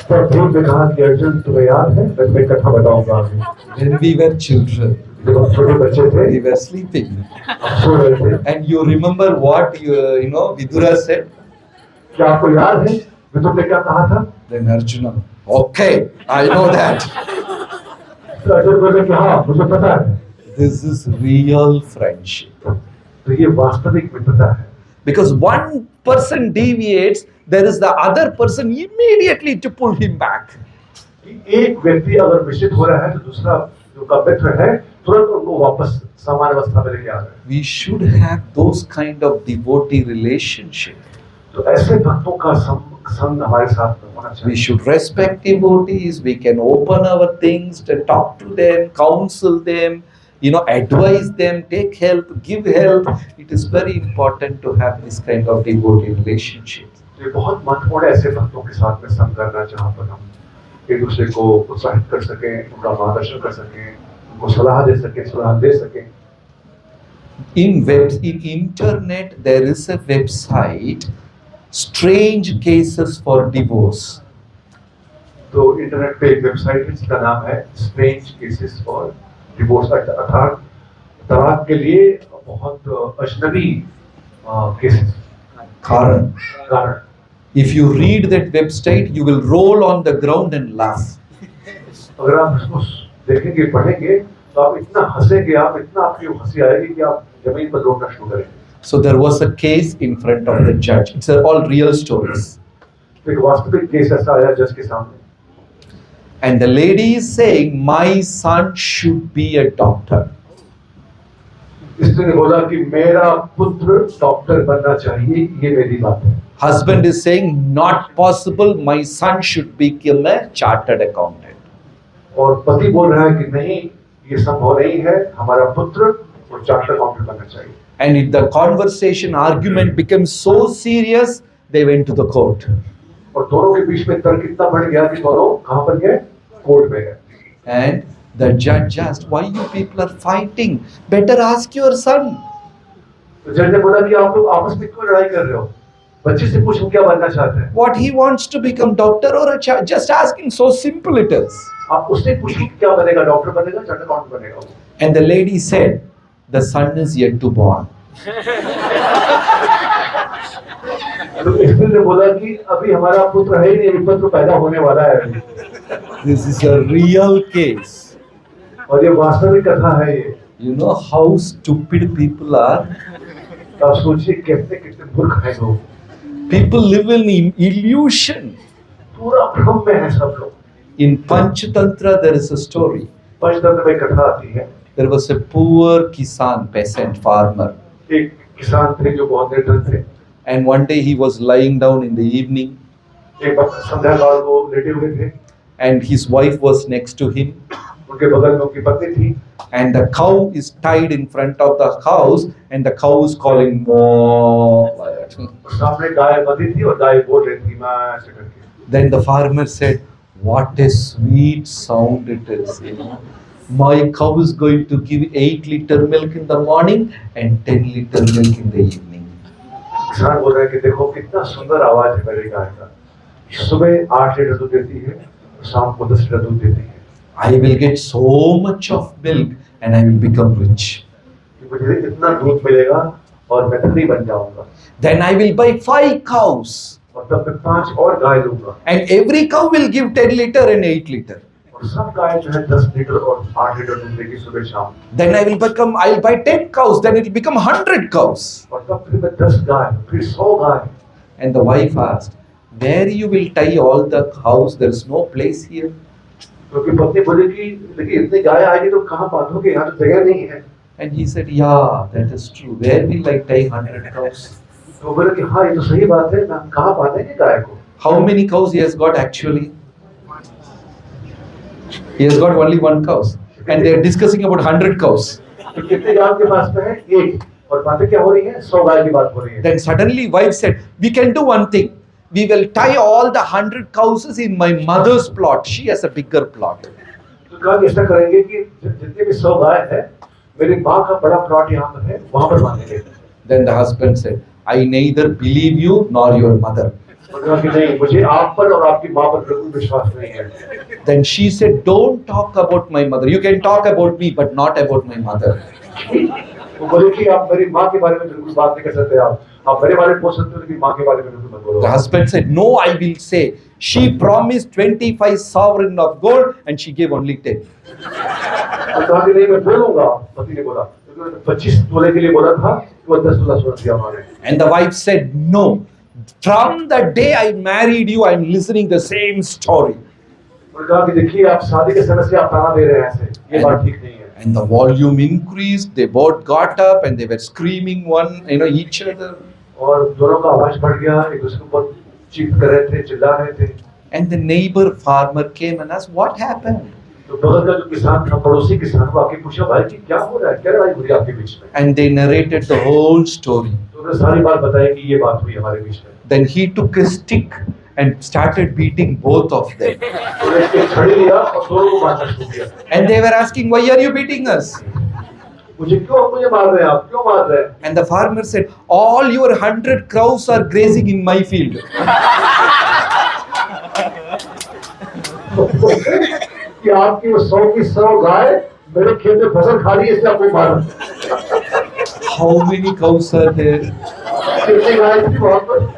तो भीम ने कहा कि अर्जुन तुम्हें याद है, मैं तुम्हें कथा बताऊंगा अभी। When we were children, जब हम छोटे बच्चे थे, we were sleeping. सो रहे थे। And you remember what Vidura said? क्या आपको याद है विदुर ने क्या कहा था? Then Arjuna, okay, I know that. तो अर्जुन बोले कि हाँ मुझे पता है। This is real friendship. तो ये वास्तविक मित्रता है। Because one person deviates, there is the other person immediately to pull him back. कि एक व्यक्ति अगर विचलित हो रहा है तो दूसरा जो का मित्र है तुरंत उनको वापस सामान्य अवस्था में लेके आ रहा है। We should have those kind of devotee relationship. तो ऐसे भक्तों का संग हमारे साथ होना चाहिए। We should respect devotees. We can open our things, to talk to them, counsel them, advise them, take help, give help. It is very important to have this kind of devotee relationship. ये बहुत महत्वपूर्ण है ऐसे भक्तों के साथ में संग करना, जहाँ पर हम एक दूसरे को उत्साहित कर सकें, उनका मार्गदर्शन कर सकें, उनको सलाह दे सकें। In internet there is a website, Strange Cases for Divorce. तो इंटरनेट पे एक वेबसाइट है जिसका नाम है Strange Cases for Divorce, अर्थात तलाक के लिए बहुत अजनबी केसेस। कारण If you read that website, you will roll on the ground and laugh. अगर आप इसको देखेंगे, पढ़ेंगे, तो आप इतना हंसेंगे, आप इतना आपकी हंसी आएगी कि आप जमीन पर रोना शुरू करेंगे। So there was a case in front of the judge. It's all real stories. एक वास्तविक केस ऐसा आया जज के सामने। And the lady is saying, my son should be a doctor. स्त्री ने बोला कि मेरा पुत्र डॉक्टर बनना चाहिए, ये मेरी बात है। Husband is saying, not possible, my son should become a chartered accountant. और पति बोल रहा है कि नहीं, ये संभव नहीं है, हमारा पुत्र और चार्टर्ड अकाउंटेंट बनना चाहिए। And if the conversation, argument became so serious, they went to the court. और दोनों के बीच में तर्क इतना बढ़ गया कि दोनों कहाँ पर गए? कोर्ट में गए। And the judge asked, why you people are fighting? Better ask your son. तो जज ने बोला कि आप लोग आपस में क्यों लड़ाई कर रहे हो? बच्चे से पूछो क्या बनना चाहते हैं? What he wants to become doctor or a child? Just ask him. So simple it is. आप उससे पूछो क्या बनेगा, डॉक्टर बनेगा, चार्टर्ड अकाउंटेंट बनेगा? And the lady said, the son is yet to born. तो स्त्री ने बोला कि अभी हमारा पुत्र है ही नहीं, अभी पुत्र पैदा होने वाला है। This is a real case. और ये वास्तविक कथा है ये। You know how stupid people are? आप सोचिए कितने मूर्ख हैं लोग। People live in illusion. पूरा भ्रम में है सब लोग। In Panchatantra there is a story. Panchatantra में कथा आती है। There was a poor kisan, peasant, farmer. एक किसान थे जो बहुत निर्धन थे। And one day he was lying down in the evening, एक वक्त संध्या काल को लेटे हुए थे, and his wife was next to him, उनके बगल में उनकी पत्नी थी, and the cow is tied in front of the house, and the cow is calling moo. और सामने गाय बंधी थी और गाय बोल रही थी मां ऐसे करके। Then the farmer said, "What a sweet sound it is! My cow is going to give 8 liter milk in the morning and 10 liter milk in the evening." किसान बोल रहे हैं कि देखो कितना सुंदर आवाज है मेरी गाय का, सुबह 8 लीटर दूध देती है, शाम को 10 लीटर दूध देती है। I will get so much of milk and I will become rich. मुझे इतना दूध मिलेगा और मैं धनी बन जाऊंगा। Then I will buy 5 cows. और तब मैं 5 और गाय लूंगा। And every cow will give 10 liter and 8 liter. और सब गाय जो है 10 लीटर और 8 लीटर दूध देगी सुबह शाम। Then I'll buy 10 cows, then it will become 100 cows. और तब फिर मैं 10 गाय, फिर 100 गाय। And the wife asked, "Where you will tie all the cows? There is no place here." क्योंकि पत्नी बोली कि देखिए इतनी गाय आएगी तो कहाँ बांधोगे, यहाँ तो जगह नहीं है। And he said, "Yeah, that is true. Where will I tie 100 cows?" तो बोले कि हाँ ये तो सही बात है, ना कहाँ बांधेंगे गाय को। How many cows he has got actually? He has got only 1 cow. And they are discussing about 100 cows. तो कितने गाय के पास में है? एक। और बातें क्या हो रही है? 100 गाय की बात हो रही है। Then suddenly wife said, "We can do one thing. We will tie all the 100 cows in my mother's plot. She has a bigger plot." तो कहा कि ऐसा करेंगे कि जितने भी 100 गाय है, मेरी माँ का बड़ा प्लॉट यहाँ पर है, वहाँ पर बांधेंगे। Then the husband said, "I neither believe you nor your mother." और कहा कि नहीं, मुझे आप पर और आपकी माँ पर बिल्कुल विश्वास नहीं है। Then she said, "Don't talk about my mother. You can talk about me, but not about my mother." वो बोले कि आप मेरी माँ के बारे में बिल्कुल बात नहीं कर सकते, आप मेरे बारे में बोल सकते हो, लेकिन माँ के बारे में बिल्कुल मत बोलो। The husband said, "No, I will say. She promised 25 sovereign of gold and she gave only 10." तो कहा कि नहीं मैं बोलूंगा, पति ने बोला, क्योंकि 25 तोले के लिए बोला था, वो 10 तोला सोना दिया हमारे। And the wife said, "No. From the day I married you, I am listening the same story." और कहा कि देखिए आप शादी के समय से आप ताना दे रहे हैं ऐसे, ये बात ठीक नहीं है। And the volume increased. They both got up and they were screaming each other. और दोनों का आवाज बढ़ गया, एक दूसरे को चीख कर रहे थे, चिल्ला रहे थे। And the neighbor farmer came and asked, "What happened?" तो बगल का जो किसान था, पड़ोसी किसान, वो आके पूछा, भाई कि क्या हो रहा है, क्या लड़ाई हो रही है आपके बीच में? And they narrated the whole story. तो उन्होंने सारी बात बताई कि ये बात हुई हमारे बीच में। Then he took a stick and started beating both of them. तो एक छड़ी लिया और दोनों को मारना शुरू किया। And they were asking, "Why are you beating us?" मुझे मार रहे हैं आप, क्यों मार रहे हैं? And the farmer said, "All your 100 cows are grazing in my field." कि आपकी वो 100 की 100 गाय मेरे खेत में फसल खा रही है, इसलिए आपको मारा। How many cows are there? कितनी गाय थी वहाँ पर?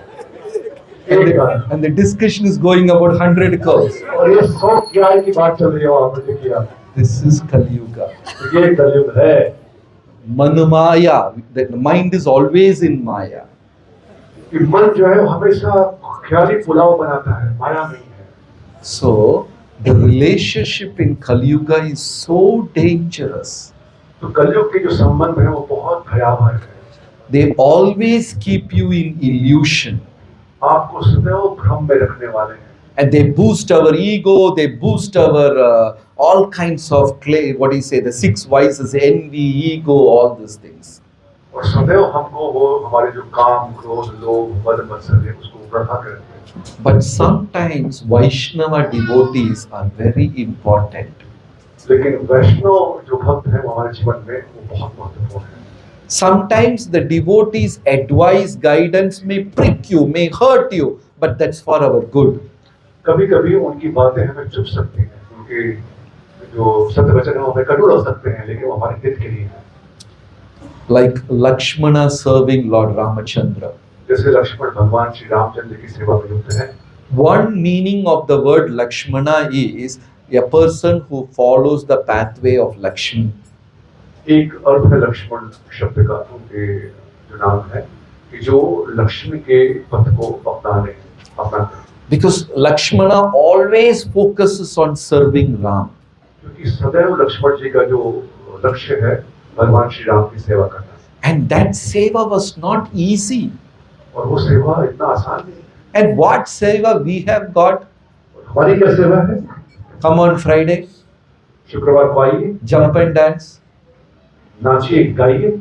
And the discussion is going about 100 cows. और ये 100 गाय की बात चल रही है वहाँ पर, देखिए आप। This is Kali Yuga. ये कलयुग है। Manumaya. The mind is always in Maya. कि मन जो है हमेशा ख्याली पुलाव बनाता है, माया नहीं है। So the relationship in Kali Yuga is so dangerous. तो कलयुग के जो संबंध है वो बहुत भयावह है। They always keep you in illusion. आपको सदैव भ्रम में रखने वाले हैं। And they boost our ego, they boost our all kinds of what do you say, the 6 vices, envy, ego, all these things. और सदैव हमको वो हमारे जो काम, क्रोध, लोभ, मद, मत्सर है उसको बढ़ा कर रखते हैं। But sometimes Vaishnava devotees are very important. लेकिन वैष्णव जो भक्त हैं वो हमारे जीवन में वो बहुत महत्वपूर्ण है। Sometimes the devotees' advice, guidance may prick you, may hurt you, but that's for our good. कभी-कभी उनकी बातें हमें चुभ सकती हैं, उनके जो सत्य वचन है हमें कटु लग सकते हैं, लेकिन वो हमारे हित के लिए है। Like Lakshmana serving Lord Ramachandra. जैसे लक्ष्मण भगवान श्री रामचंद्र की सेवा में युक्त हैं। One meaning of the word Lakshmana is a person who follows the pathway of Lakshmi. एक अर्थ है लक्ष्मण शब्द का, उनके जो नाम है कि जो लक्ष्मी के पथ को अपनाते हैं। Because Lakshmana always focuses on serving Ram. क्योंकि सदैव लक्ष्मण जी का जो लक्ष्य है भगवान श्री राम की सेवा करना। And that seva was not easy. और वो सेवा इतना आसान नहीं. And what seva we have got? हमारी क्या सेवा है? Come on Friday, शुक्रवार को आइए, jump and dance, नाचिए, गाइए,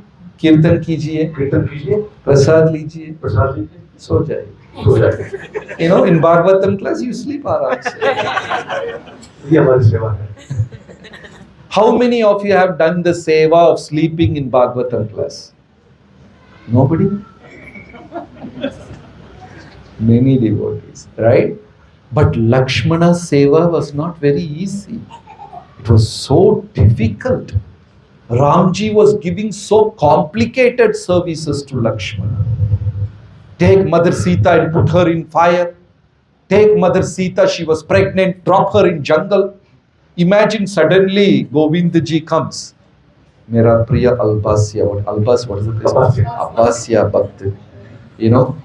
कीर्तन कीजिए, कीर्तन कीजिए, प्रसाद लीजिए, प्रसाद लीजिए, सो जाइए. सो जाइए. You know, in Bhagavatam class you sleep आराम से. ये हमारी सेवा है. How many of you have done the seva of sleeping in Bhagavatam class? Nobody? Many devotees, right? But Lakshmana's seva was not very easy. It was so difficult. Ramji was giving so complicated services to Lakshmana. Take Mother Sita and put her in fire. Take Mother Sita, she was pregnant, drop her in jungle. Imagine suddenly Govindji comes. Mera priya Albasya. What is it? Albasya Bhakt. You know,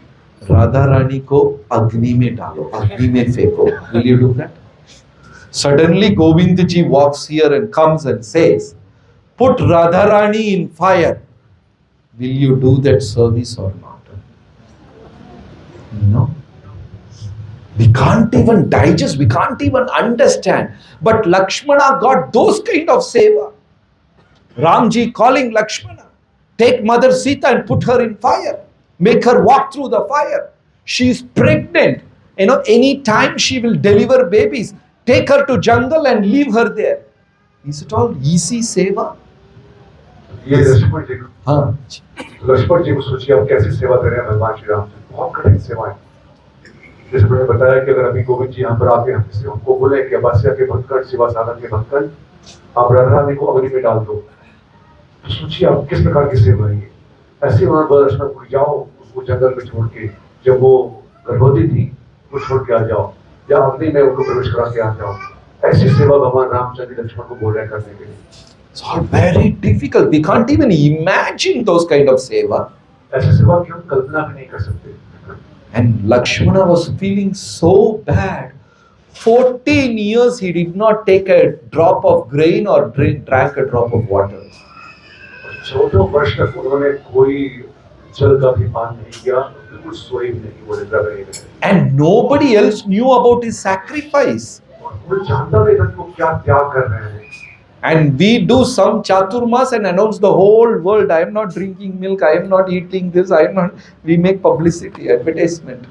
Radha Rani ko Agni mein dalo, Agni mein feko. Will you do that? Suddenly Govindji walks here and comes and says, put Radha Rani in fire. Will you do that service or not? No. We can't even digest, we can't even understand. But Lakshmana got those kind of seva. Ramji calling Lakshmana, take Mother Sita and put her in fire. Make her walk through the fire. She is pregnant. You know, any time she will deliver babies. Take her to jungle and leave her there. Is it all easy seva? ये लक्ष्मण जी को, हाँ. लक्ष्मण जी को सोचिए आप कैसे सेवा कर रहे हैं भगवान श्री राम से. बहुत कठिन सेवा है. जैसे मैंने बताया कि अगर अभी गोविंद जी यहाँ पर आके हमको बोले कि अबासिया के भक्तगण, शिवा साधन के भक्तगण, आप राधा रानी को अग्नि में डाल दो, तो सोचिए आप किस प्रकार की सेवा है ये. ऐसे उन्होंने बोला लक्ष्मण को जाओ उसको जंगल में छोड़ के, जब वो गर्भवती थी वो छोड़ के आ जाओ, या अग्नि में उनको प्रवेश करा के आ जाओ. ऐसी सेवा भगवान रामचंद्र लक्ष्मण को बोल रहे हैं करने के लिए. It's all very difficult. We can't even imagine those kind of seva. ऐसी सेवा की हम कल्पना भी नहीं कर सकते. And Lakshmana was feeling so bad. 14 years he did not take a drop of grain or drank a drop of water. 14 वर्ष तक उन्होंने कोई जल का भी पान नहीं किया, बिल्कुल सोए भी नहीं, वो निद्रा में नहीं. And nobody else knew about his sacrifice. कोई जानता नहीं था कि वो क्या त्याग कर रहे हैं. And we do some chaturmas and announce the whole world, I am not drinking milk, I am not eating this, I am not. We make publicity, advertisement.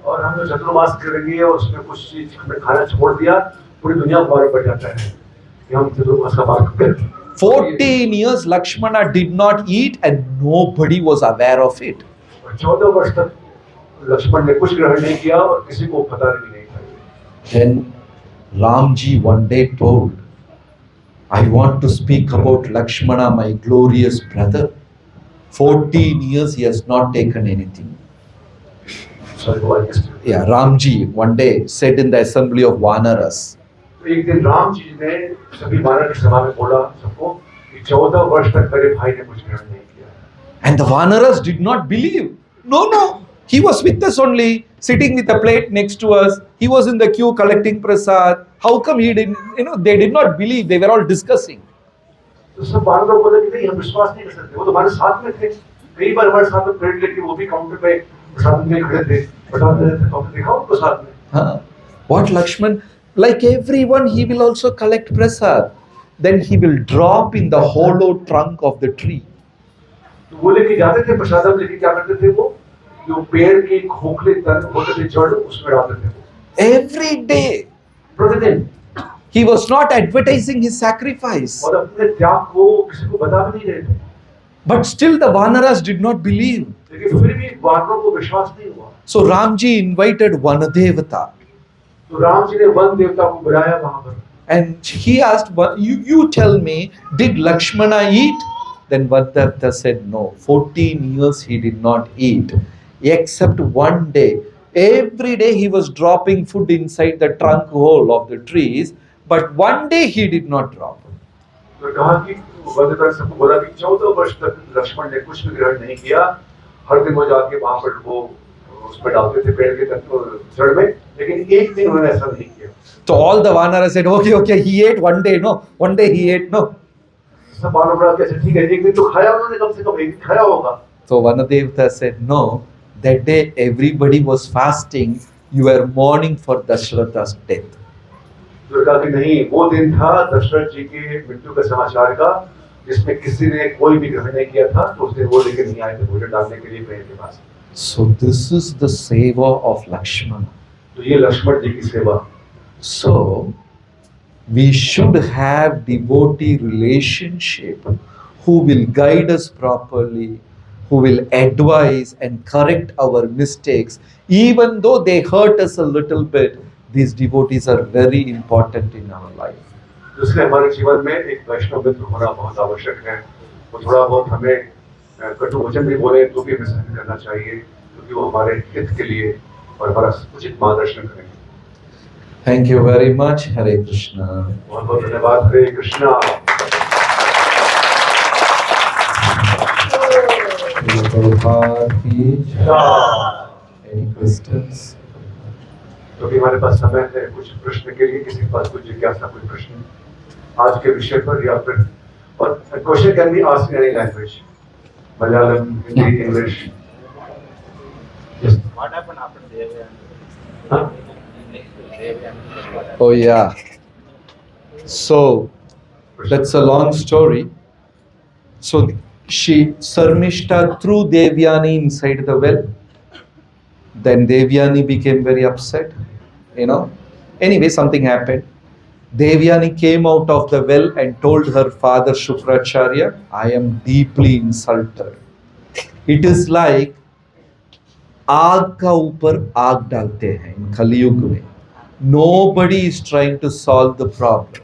और हम जो चतुर्मास करेंगे और उसमें कुछ चीज हमने खाना छोड़ दिया, पूरी दुनिया को पड़ जाता है कि हम चतुर्मास का पालन करें. 14 years Lakshmana did not eat and nobody was aware of it. 14 वर्ष तक लक्ष्मण ने कुछ ग्रहण नहीं किया और किसी को पता भी नहीं था. Then Ramji one day told, I want to speak about Lakshmana, my glorious brother. 14 years he has not taken anything. Yeah, Ramji one day said in the assembly of Vanaras. एक दिन राम जी ने सभी वानर की सभा में बोला सबको कि 14 वर्ष तक मेरे भाई ने कुछ ग्रहण नहीं किया. And the Vanaras did not believe. No. He was with us only, sitting with a plate next to us. He was in the queue collecting prasad. How come he didn't? You know, they did not believe. They were all discussing. तो सब वानरों को बोला कि नहीं हम विश्वास नहीं कर सकते. वो तो हमारे साथ में थे. कई बार हमारे साथ में प्लेट लेके वो भी काउंटर पे प्रसाद में खड़े थे. बताते रहते तो हमने देखा उनको साथ में. हाँ. What Lakshman? Like everyone, he will also collect prasad. Then he will drop in the hollow trunk of the tree. तो वो लेके जाते थे प्रसाद में, लेके क्या करते थे वो जो पेड़ के खोखले तन होते थे जड़ उसमें डालते थे वो. Every day. प्रतिदिन. He was not advertising his sacrifice. और अपने त्याग को किसी को बता भी नहीं रहे थे. But still the Vanaras did not believe. लेकिन फिर भी वानरों को विश्वास नहीं हुआ. So Ramji invited Vanadevata. तो राम जी ने वन देवता को बुलाया वहां पर. And he asked, you tell me, did Lakshmana eat? Then Vanadevata said, no. 14 years he did not eat. Except one day. Every day he was dropping food inside the trunk hole of the trees. But one day he did not drop. तो कहा कि वनदेवता ने सबको बोला कि 14 वर्ष तक लक्ष्मण ने कुछ भी ग्रहण नहीं किया. हर दिन वो जाके वहां पर वो उसमें डालते थे पेड़ के जड़ में, लेकिन एक दिन उन्होंने ऐसा नहीं किया. So all the Vanaras said, okay, he ate one day, no. One day he ate, no. सब मालूम पड़ा कैसे ठीक है एक दिन तो खाया उन्होंने कम से कम एक दिन खाया होगा. So one of the Devata said, no, that day everybody was fasting. You were mourning for Dashratha's death. तो कहा कि नहीं वो दिन था दशरथ जी के मृत्यु के समाचार का जिसमें किसी ने कोई भी ग्रहण नहीं किया था तो उस दिन वो लेकर नहीं आए थे भोजन डालने के लिए प्रेम के पास. So this is the seva of Lakshmana. तो ये लक्ष्मण जी की सेवा. So we should have devotee relationship who will guide us properly, who will advise and correct our mistakes, even though they hurt us a little bit. These devotees are very important in our life. इसलिए हमारे जीवन में एक वैष्णव मित्र होना बहुत आवश्यक है. वो थोड़ा बहुत हमें कटु वचन भी बोले तो भी हमें सहन करना चाहिए क्योंकि वो हमारे हित के लिए और हमारा उचित मार्गदर्शन करेंगे. Thank you very much. Hare Krishna. बहुत बहुत धन्यवाद. हरे कृष्णा. Any questions? तो भी हमारे पास समय है कुछ प्रश्न के लिए. किसी के पास कोई जिज्ञासा कोई प्रश्न आज के विषय पर या फिर और question can be asked in any language Malayalam Hindi English. What happened after Devyani? Oh yeah. So that's a long story. So Sarmishta threw Devyani inside the well. Then Devyani became very upset. Anyway, something happened. Devyani came out of the well and told her father Shukracharya, I am deeply insulted. It is like आग का ऊपर आग डालते हैं in कलयुग में. Nobody is trying to solve the problem.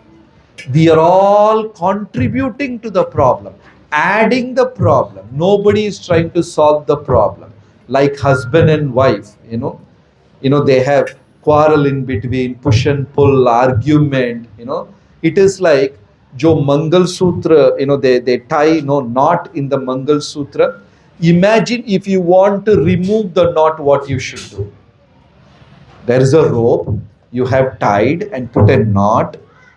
We are all contributing to the problem, adding the problem. Nobody is trying to solve the problem. Like husband and wife, they have quarrel in between, push and pull, argument. It is like jo Mangal Sutra, they tie knot in the Mangal Sutra. Imagine if you want to remove the knot, what you should do. There is a rope you have tied and put a knot.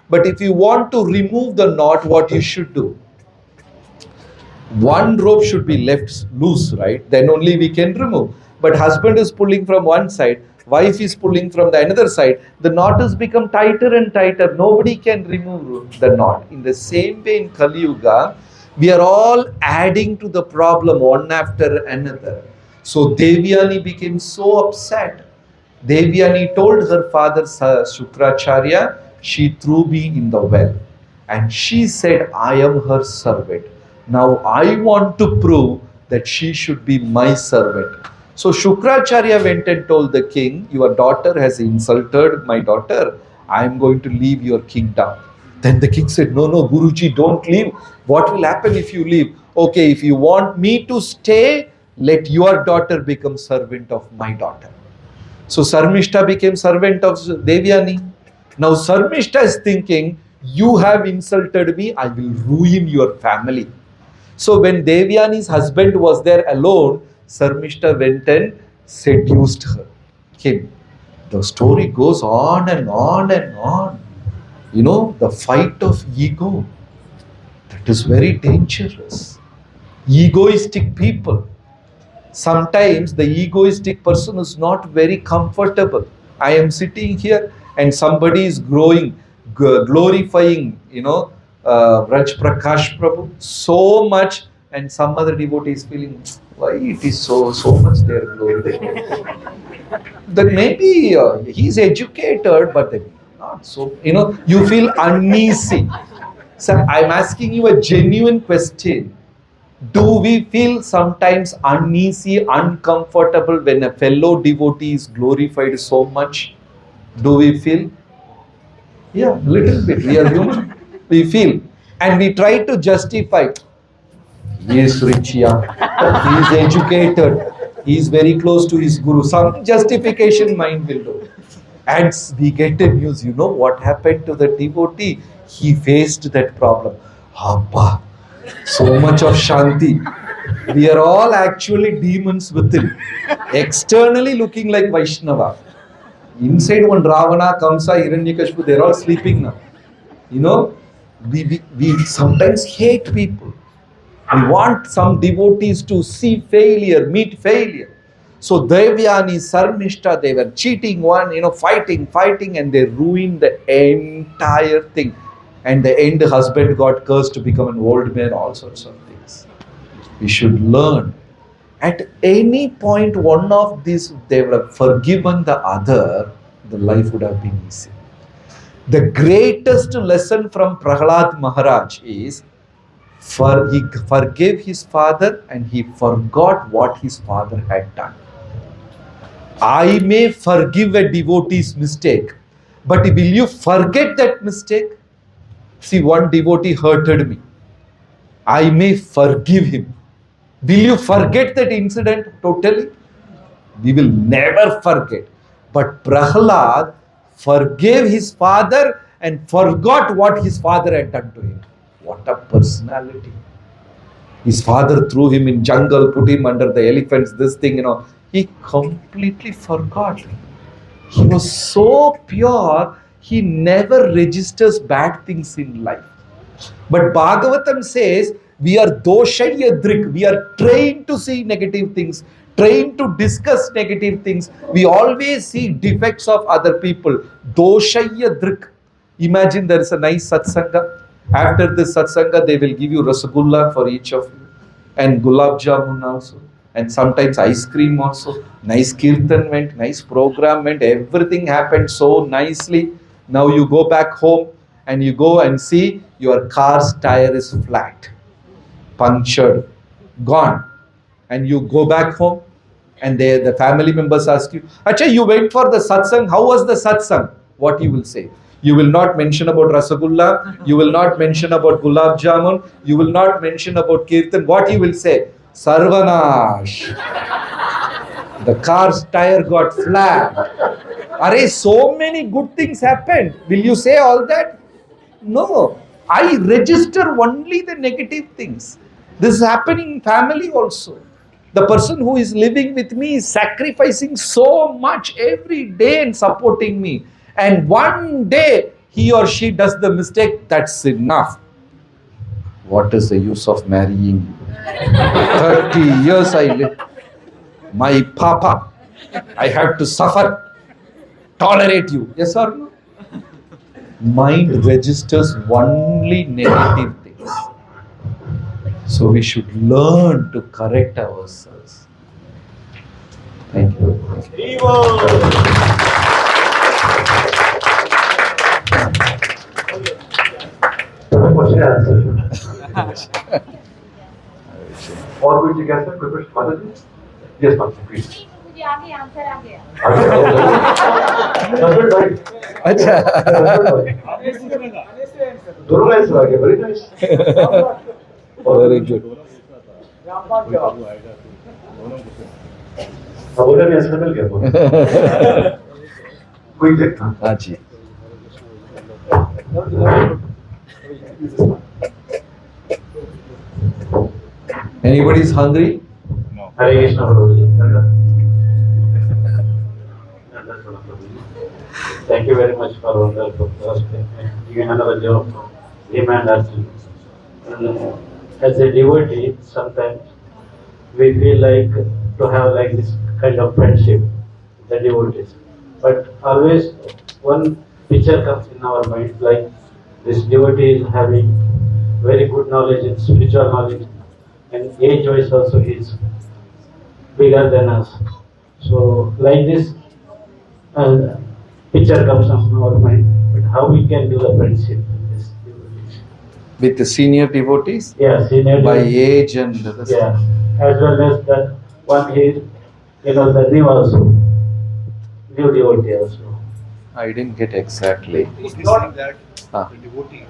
But if you want to remove the knot, what you should do? One rope should be left loose, right? Then only we can remove. But husband is pulling from one side, wife is pulling from the another side. The knot has become tighter and tighter. Nobody can remove the knot. In the same way in Kali Yuga, we are all adding to the problem one after another. So Devyani became so upset. Devyani told her father Shukracharya, she threw me in the well. And she said, I am her servant. Now I want to prove that she should be my servant. So Shukracharya went and told the king, your daughter has insulted my daughter. I am going to leave your kingdom. Then the king said, no, Guruji, don't leave. What will happen if you leave? Okay, if you want me to stay, let your daughter become servant of my daughter. So Sarmishta became servant of Devyani. Now Sarmishta is thinking, you have insulted me, I will ruin your family. So when Devyani's husband was there alone, Sarmishta went and seduced her. The story goes on and on and on. The fight of ego, that is very dangerous. Egoistic people. Sometimes the egoistic person is not very comfortable. I am sitting here and somebody is glorifying, Raj Prakash Prabhu so much, and some other devotee is feeling, why it is so much their glory. Then maybe he is educated, but not so, you feel uneasy. So I'm asking you a genuine question. Do we feel sometimes uneasy, uncomfortable when a fellow devotee is glorified so much? Do we feel? Yeah, a little bit. We are human. We feel. And we try to justify. He is rich, yeah. He is educated. He is very close to his guru. Some justification mind will do. And we get the news, what happened to the devotee? He faced that problem. Abba, so much of Shanti. We are all actually demons within. Externally looking like Vaishnava. Inside one Ravana, Kamsa, Hiranyakashipu, they are all sleeping now. We sometimes hate people. We want some devotees to see failure, meet failure. So Devyani, Sarmishta, they were cheating one, fighting, and they ruined the entire thing. And the end husband got cursed to become an old man, all sorts of things. We should learn. At any point, one of these, they would have forgiven the other, the life would have been easy. The greatest lesson from Prahlad Maharaj is, he forgave his father and he forgot what his father had done. I may forgive a devotee's mistake, but will you forget that mistake? See, one devotee hurted me. I may forgive him. Will you forget that incident totally? We will never forget. But Prahlad forgave his father and forgot what his father had done to him. What a personality. His father threw him in jungle, put him under the elephants, this thing, He completely forgot. He was so pure, he never registers bad things in life. But Bhagavatam says, we are doshayadrik, we are trained to see negative things, trained to discuss negative things. We always see defects of other people. Doshayadrik. Imagine there is a nice satsanga. After this satsanga, they will give you rasagulla for each of you, and gulab jamun also, and sometimes ice cream also. Nice kirtan went, nice program went, everything happened so nicely. Now you go back home and you go and see your car's tire is flat, punctured, gone. And you go back home and the family members ask you, Acha, you went for the satsang, how was the satsang? What you will say? You will not mention about rasagulla, you will not mention about gulab jamun, you will not mention about kirtan. What you will say? Sarvanash. The car's tire got flat. Arey, so many good things happened. Will you say all that? No. I register only the negative things. This is happening in family also. The person who is living with me is sacrificing so much every day and supporting me. And one day he or she does the mistake, that's enough. What is the use of marrying you? 30 years I lived. My papa, I have to suffer, tolerate you. Yes or no? Mind registers only negative things. So we should learn to correct ourselves. Thank you. और कोई जिज्ञासा, कोई प्रश्न, माता जी? Yes, Master, please. मुझे आगे answer आ गया। अच्छा। दोनों का आंसर आ गया, very nice. Very good. बोला नहीं, आंसर मिल गया। कोई देखता? हाँ जी। Anybody is hungry? No. Hare Krishna Prabhuji. Thank you very much for wonderful giving another job for him and us. As a devotee, sometimes we feel like to have like this kind of friendship with the devotees. But always one picture comes in our mind, like this devotee is having very good knowledge in spiritual knowledge, and age-wise also he is bigger than us. So like this picture comes up in our mind. But how we can do the friendship with this devotees? With the senior devotees? Yeah, senior by devotees. age and Yeah, as well as that one here, the new also, new devotee also. I didn't get exactly. It's not that the devotee,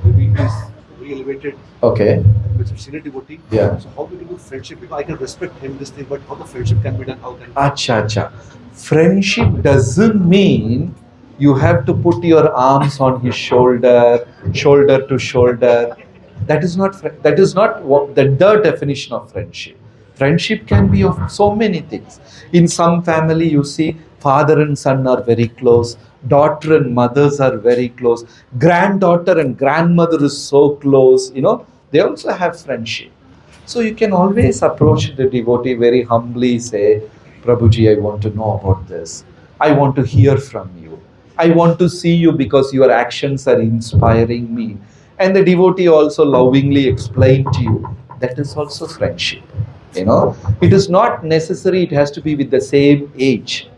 maybe he is re-elevated. Okay. With some senior devotee. Yeah. So how we can do friendship? Because I can respect him, this thing, but how the friendship can be done? How can? Acha. Friendship doesn't mean you have to put your arms on his shoulder, shoulder to shoulder. That is not what the definition of friendship. Friendship can be of so many things. In some family, you see, Father and son are very close. Daughter and mothers are very close. Granddaughter and grandmother is so close. They also have friendship. So you can always approach the devotee very humbly, say, Prabhuji, I want to know about this. I want to hear from you. I want to see you because your actions are inspiring me. And the devotee also lovingly explain to you. That is also friendship. It is not necessary it has to be with the same age.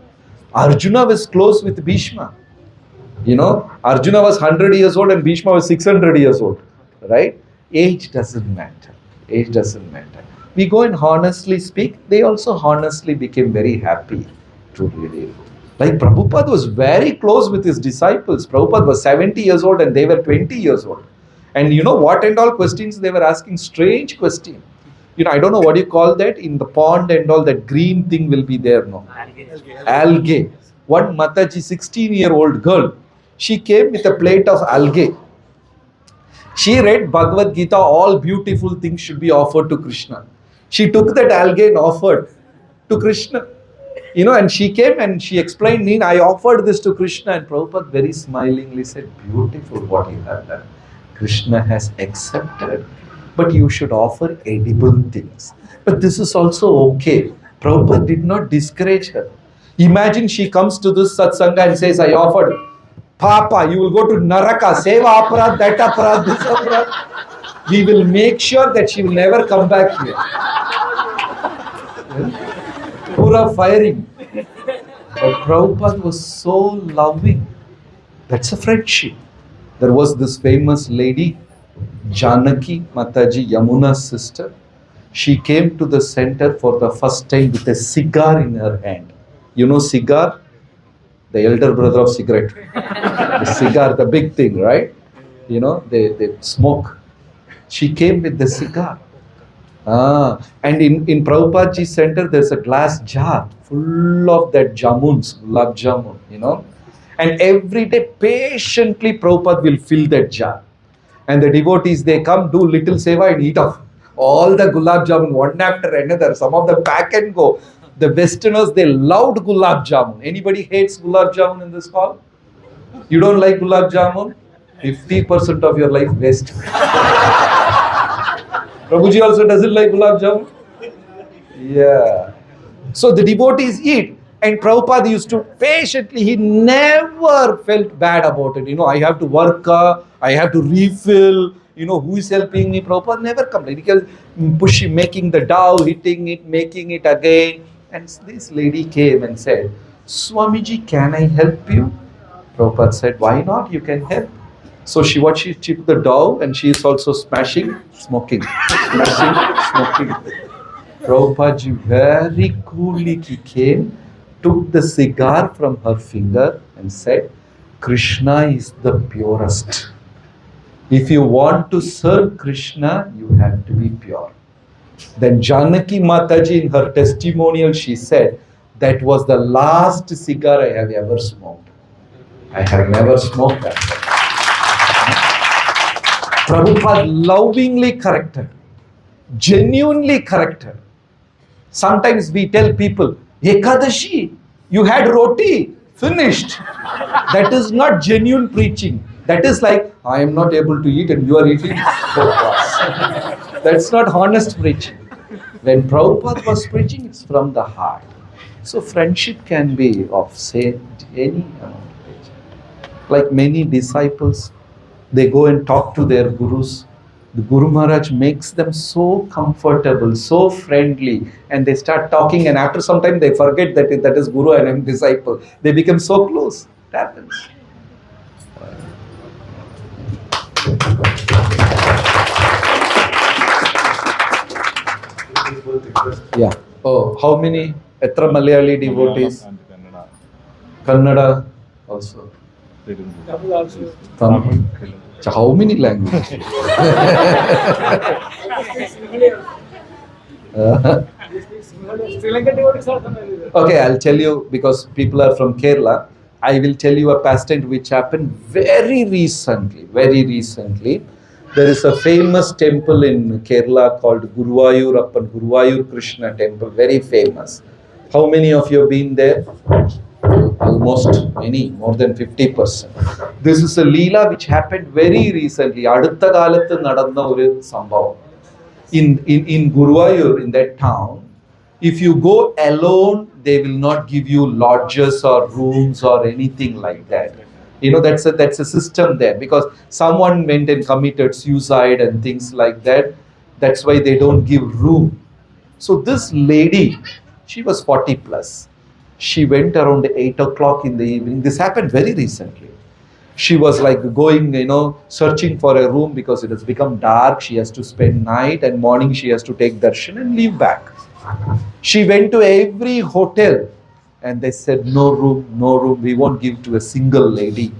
Arjuna was close with Bhishma. Arjuna was 100 years old and Bhishma was 600 years old. Right? Age doesn't matter. Age doesn't matter. We go and honestly speak. They also honestly became very happy to really. Like Prabhupada was very close with his disciples. Prabhupada was 70 years old and they were 20 years old. And you know what and all questions they were asking? Strange question. I don't know what you call that. In the pond and all, that green thing will be there, no? Algae. One Mataji, 16-year-old girl, she came with a plate of algae. She read Bhagavad Gita, all beautiful things should be offered to Krishna. She took that algae and offered to Krishna. And she came and she explained, I offered this to Krishna. And Prabhupada very smilingly said, beautiful what you have done. Krishna has accepted. But you should offer edible things. But this is also okay. Prabhupada did not discourage her. Imagine she comes to this satsanga and says, I offered, Papa, you will go to Naraka, Seva Aparad, that Aparad, this Aparad. We will make sure that she will never come back here. Pura firing. But Prabhupada was so loving. That's a friendship. There was this famous lady, Janaki Mataji, Yamuna's sister. She came to the center for the first time with a cigar in her hand. Cigar? The elder brother of cigarette. The cigar, the big thing, right? They smoke. She came with the cigar. And in Prabhupadaji's center, there's a glass jar full of that jamuns, gulab jamun, And every day, patiently, Prabhupada will fill that jar. And the devotees, they come, do little seva and eat off. All the gulab jamun, one after another. Some of them pack and go. The Westerners, they loved gulab jamun. Anybody hates gulab jamun in this hall? You don't like gulab jamun? 50% of your life waste. Prabhuji also doesn't like gulab jamun? Yeah. So the devotees eat. And Prabhupada used to patiently, he never felt bad about it. I have to work, I have to refill, who is helping me? Prabhupada never complained. He kept pushing, making the dough, hitting it, making it again. And this lady came and said, Swamiji, can I help you? Prabhupada said, why not? You can help. So she took the dough and she is also smashing, smoking. Smashing, smoking. Prabhupada very coolly came, took the cigar from her finger and said, Krishna is the purest. If you want to serve Krishna, you have to be pure. Then Janaki Mataji, in her testimonial, she said, that was the last cigar I have ever smoked. I have never smoked that. Prabhupada lovingly corrected, genuinely corrected. Sometimes we tell people, Ekadashi, you had roti, finished. That is not genuine preaching. That is like, I am not able to eat and you are eating. That's not honest preaching. When Prabhupada was preaching, it's from the heart. So friendship can be of, say, any amount of age. Like many disciples, they go and talk to their gurus. The Guru Maharaj makes them so comfortable, so friendly, and they start talking, and after some time they forget that that is Guru and I'm disciple. They become so close. It happens. Yeah. Oh, how many Etra Malayali devotees? Kannada also. Tamil. So how many languages? Okay, I'll tell you, because people are from Kerala, I will tell you a pastime which happened very recently. There is a famous temple in Kerala called Guruvayur Krishna temple, very famous. How many of you have been there? almost more than 50%. This is a Leela which happened very recently. Adutha kalathu nadanna oru sambhavam. In Guruvayur, in that town, if you go alone, they will not give you lodges or rooms or anything like that. You know, that's a system there, because someone went and committed suicide and things like that. That's why they don't give room. So this lady, she was 40 plus. She went around 8 o'clock in the evening. This happened very recently. She was like going, searching for a room because it has become dark. She has to spend night, and morning she has to take darshan and leave back. She went to every hotel and they said, no room, we won't give to a single lady.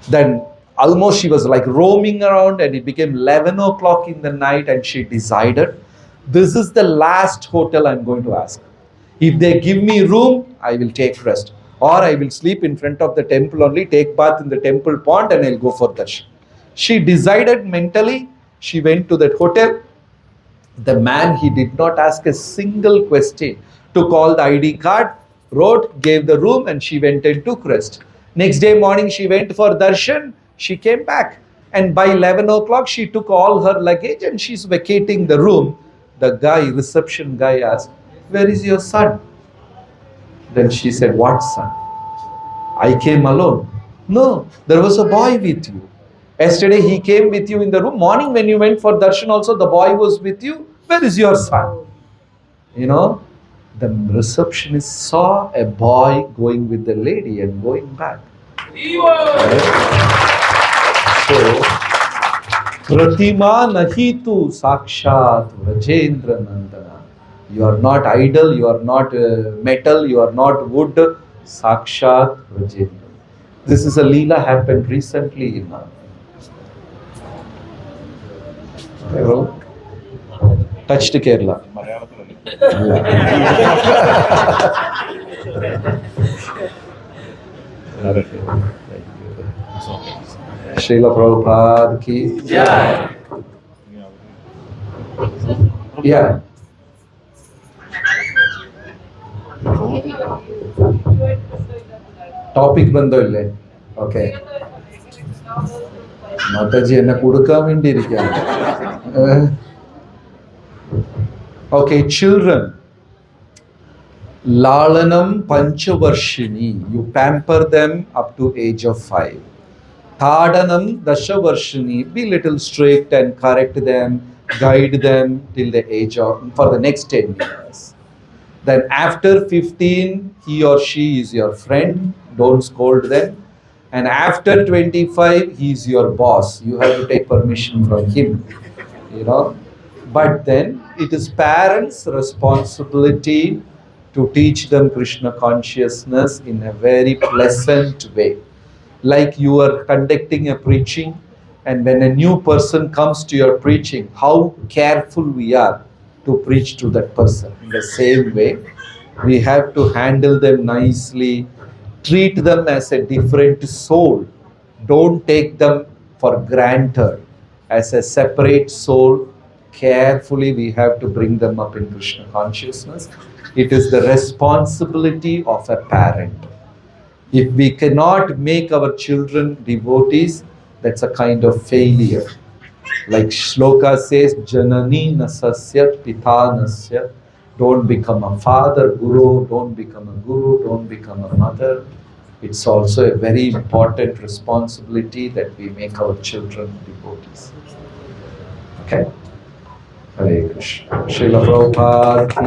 Then almost she was like roaming around, and it became 11 o'clock in the night, and she decided, this is the last hotel I'm going to ask. If they give me room, I will take rest. Or I will sleep in front of the temple only, take bath in the temple pond, and I'll go for darshan. She decided mentally. She went to that hotel. The man, he did not ask a single question. Took all the ID card, wrote, gave the room, and she went and took rest. Next day morning, she went for darshan. She came back. And by 11 o'clock, she took all her luggage and she's vacating the room. The reception guy asked, where is your son? Then she said, what son? I came alone. No, there was a boy with you. Yesterday he came with you in the room. Morning when you went for darshan also, the boy was with you. Where is your son? The receptionist saw a boy going with the lady and going back. Right? So, Pratima nahitu sakshat Rajendra Nandana. You are not idol, you are not metal, you are not wood. Sakshat Rajendra. This is a Leela happened recently in touched Kerala. Srila Prabhupada ki jai. Yeah. Topic bando ille. Okay. Mataji enna kudukkan vendi irukkan. Okay, children. Lalanam panchavarshini. You pamper them up to age of 5. Thadanam dashavarshini. Be little strict and correct them, guide them till the age of, for the next 10 years. Then after 15, he or she is your friend. Don't scold them. And after 25, he is your boss. You have to take permission from him. But then it is parents' responsibility to teach them Krishna consciousness in a very pleasant way. Like you are conducting a preaching, and when a new person comes to your preaching, how careful we are to preach to that person. In the same way, we have to handle them nicely, treat them as a different soul. Don't take them for granted as a separate soul. Carefully we have to bring them up in Krishna consciousness. It is the responsibility of a parent. If we cannot make our children devotees, that's a kind of failure. Like Shloka says, Janani nasasya pitanasya. Don't become a father, guru, don't become a guru, don't become a mother. It's also a very important responsibility that we make our children devotees. Okay? Hare Krishna. Srila Prabhupada ki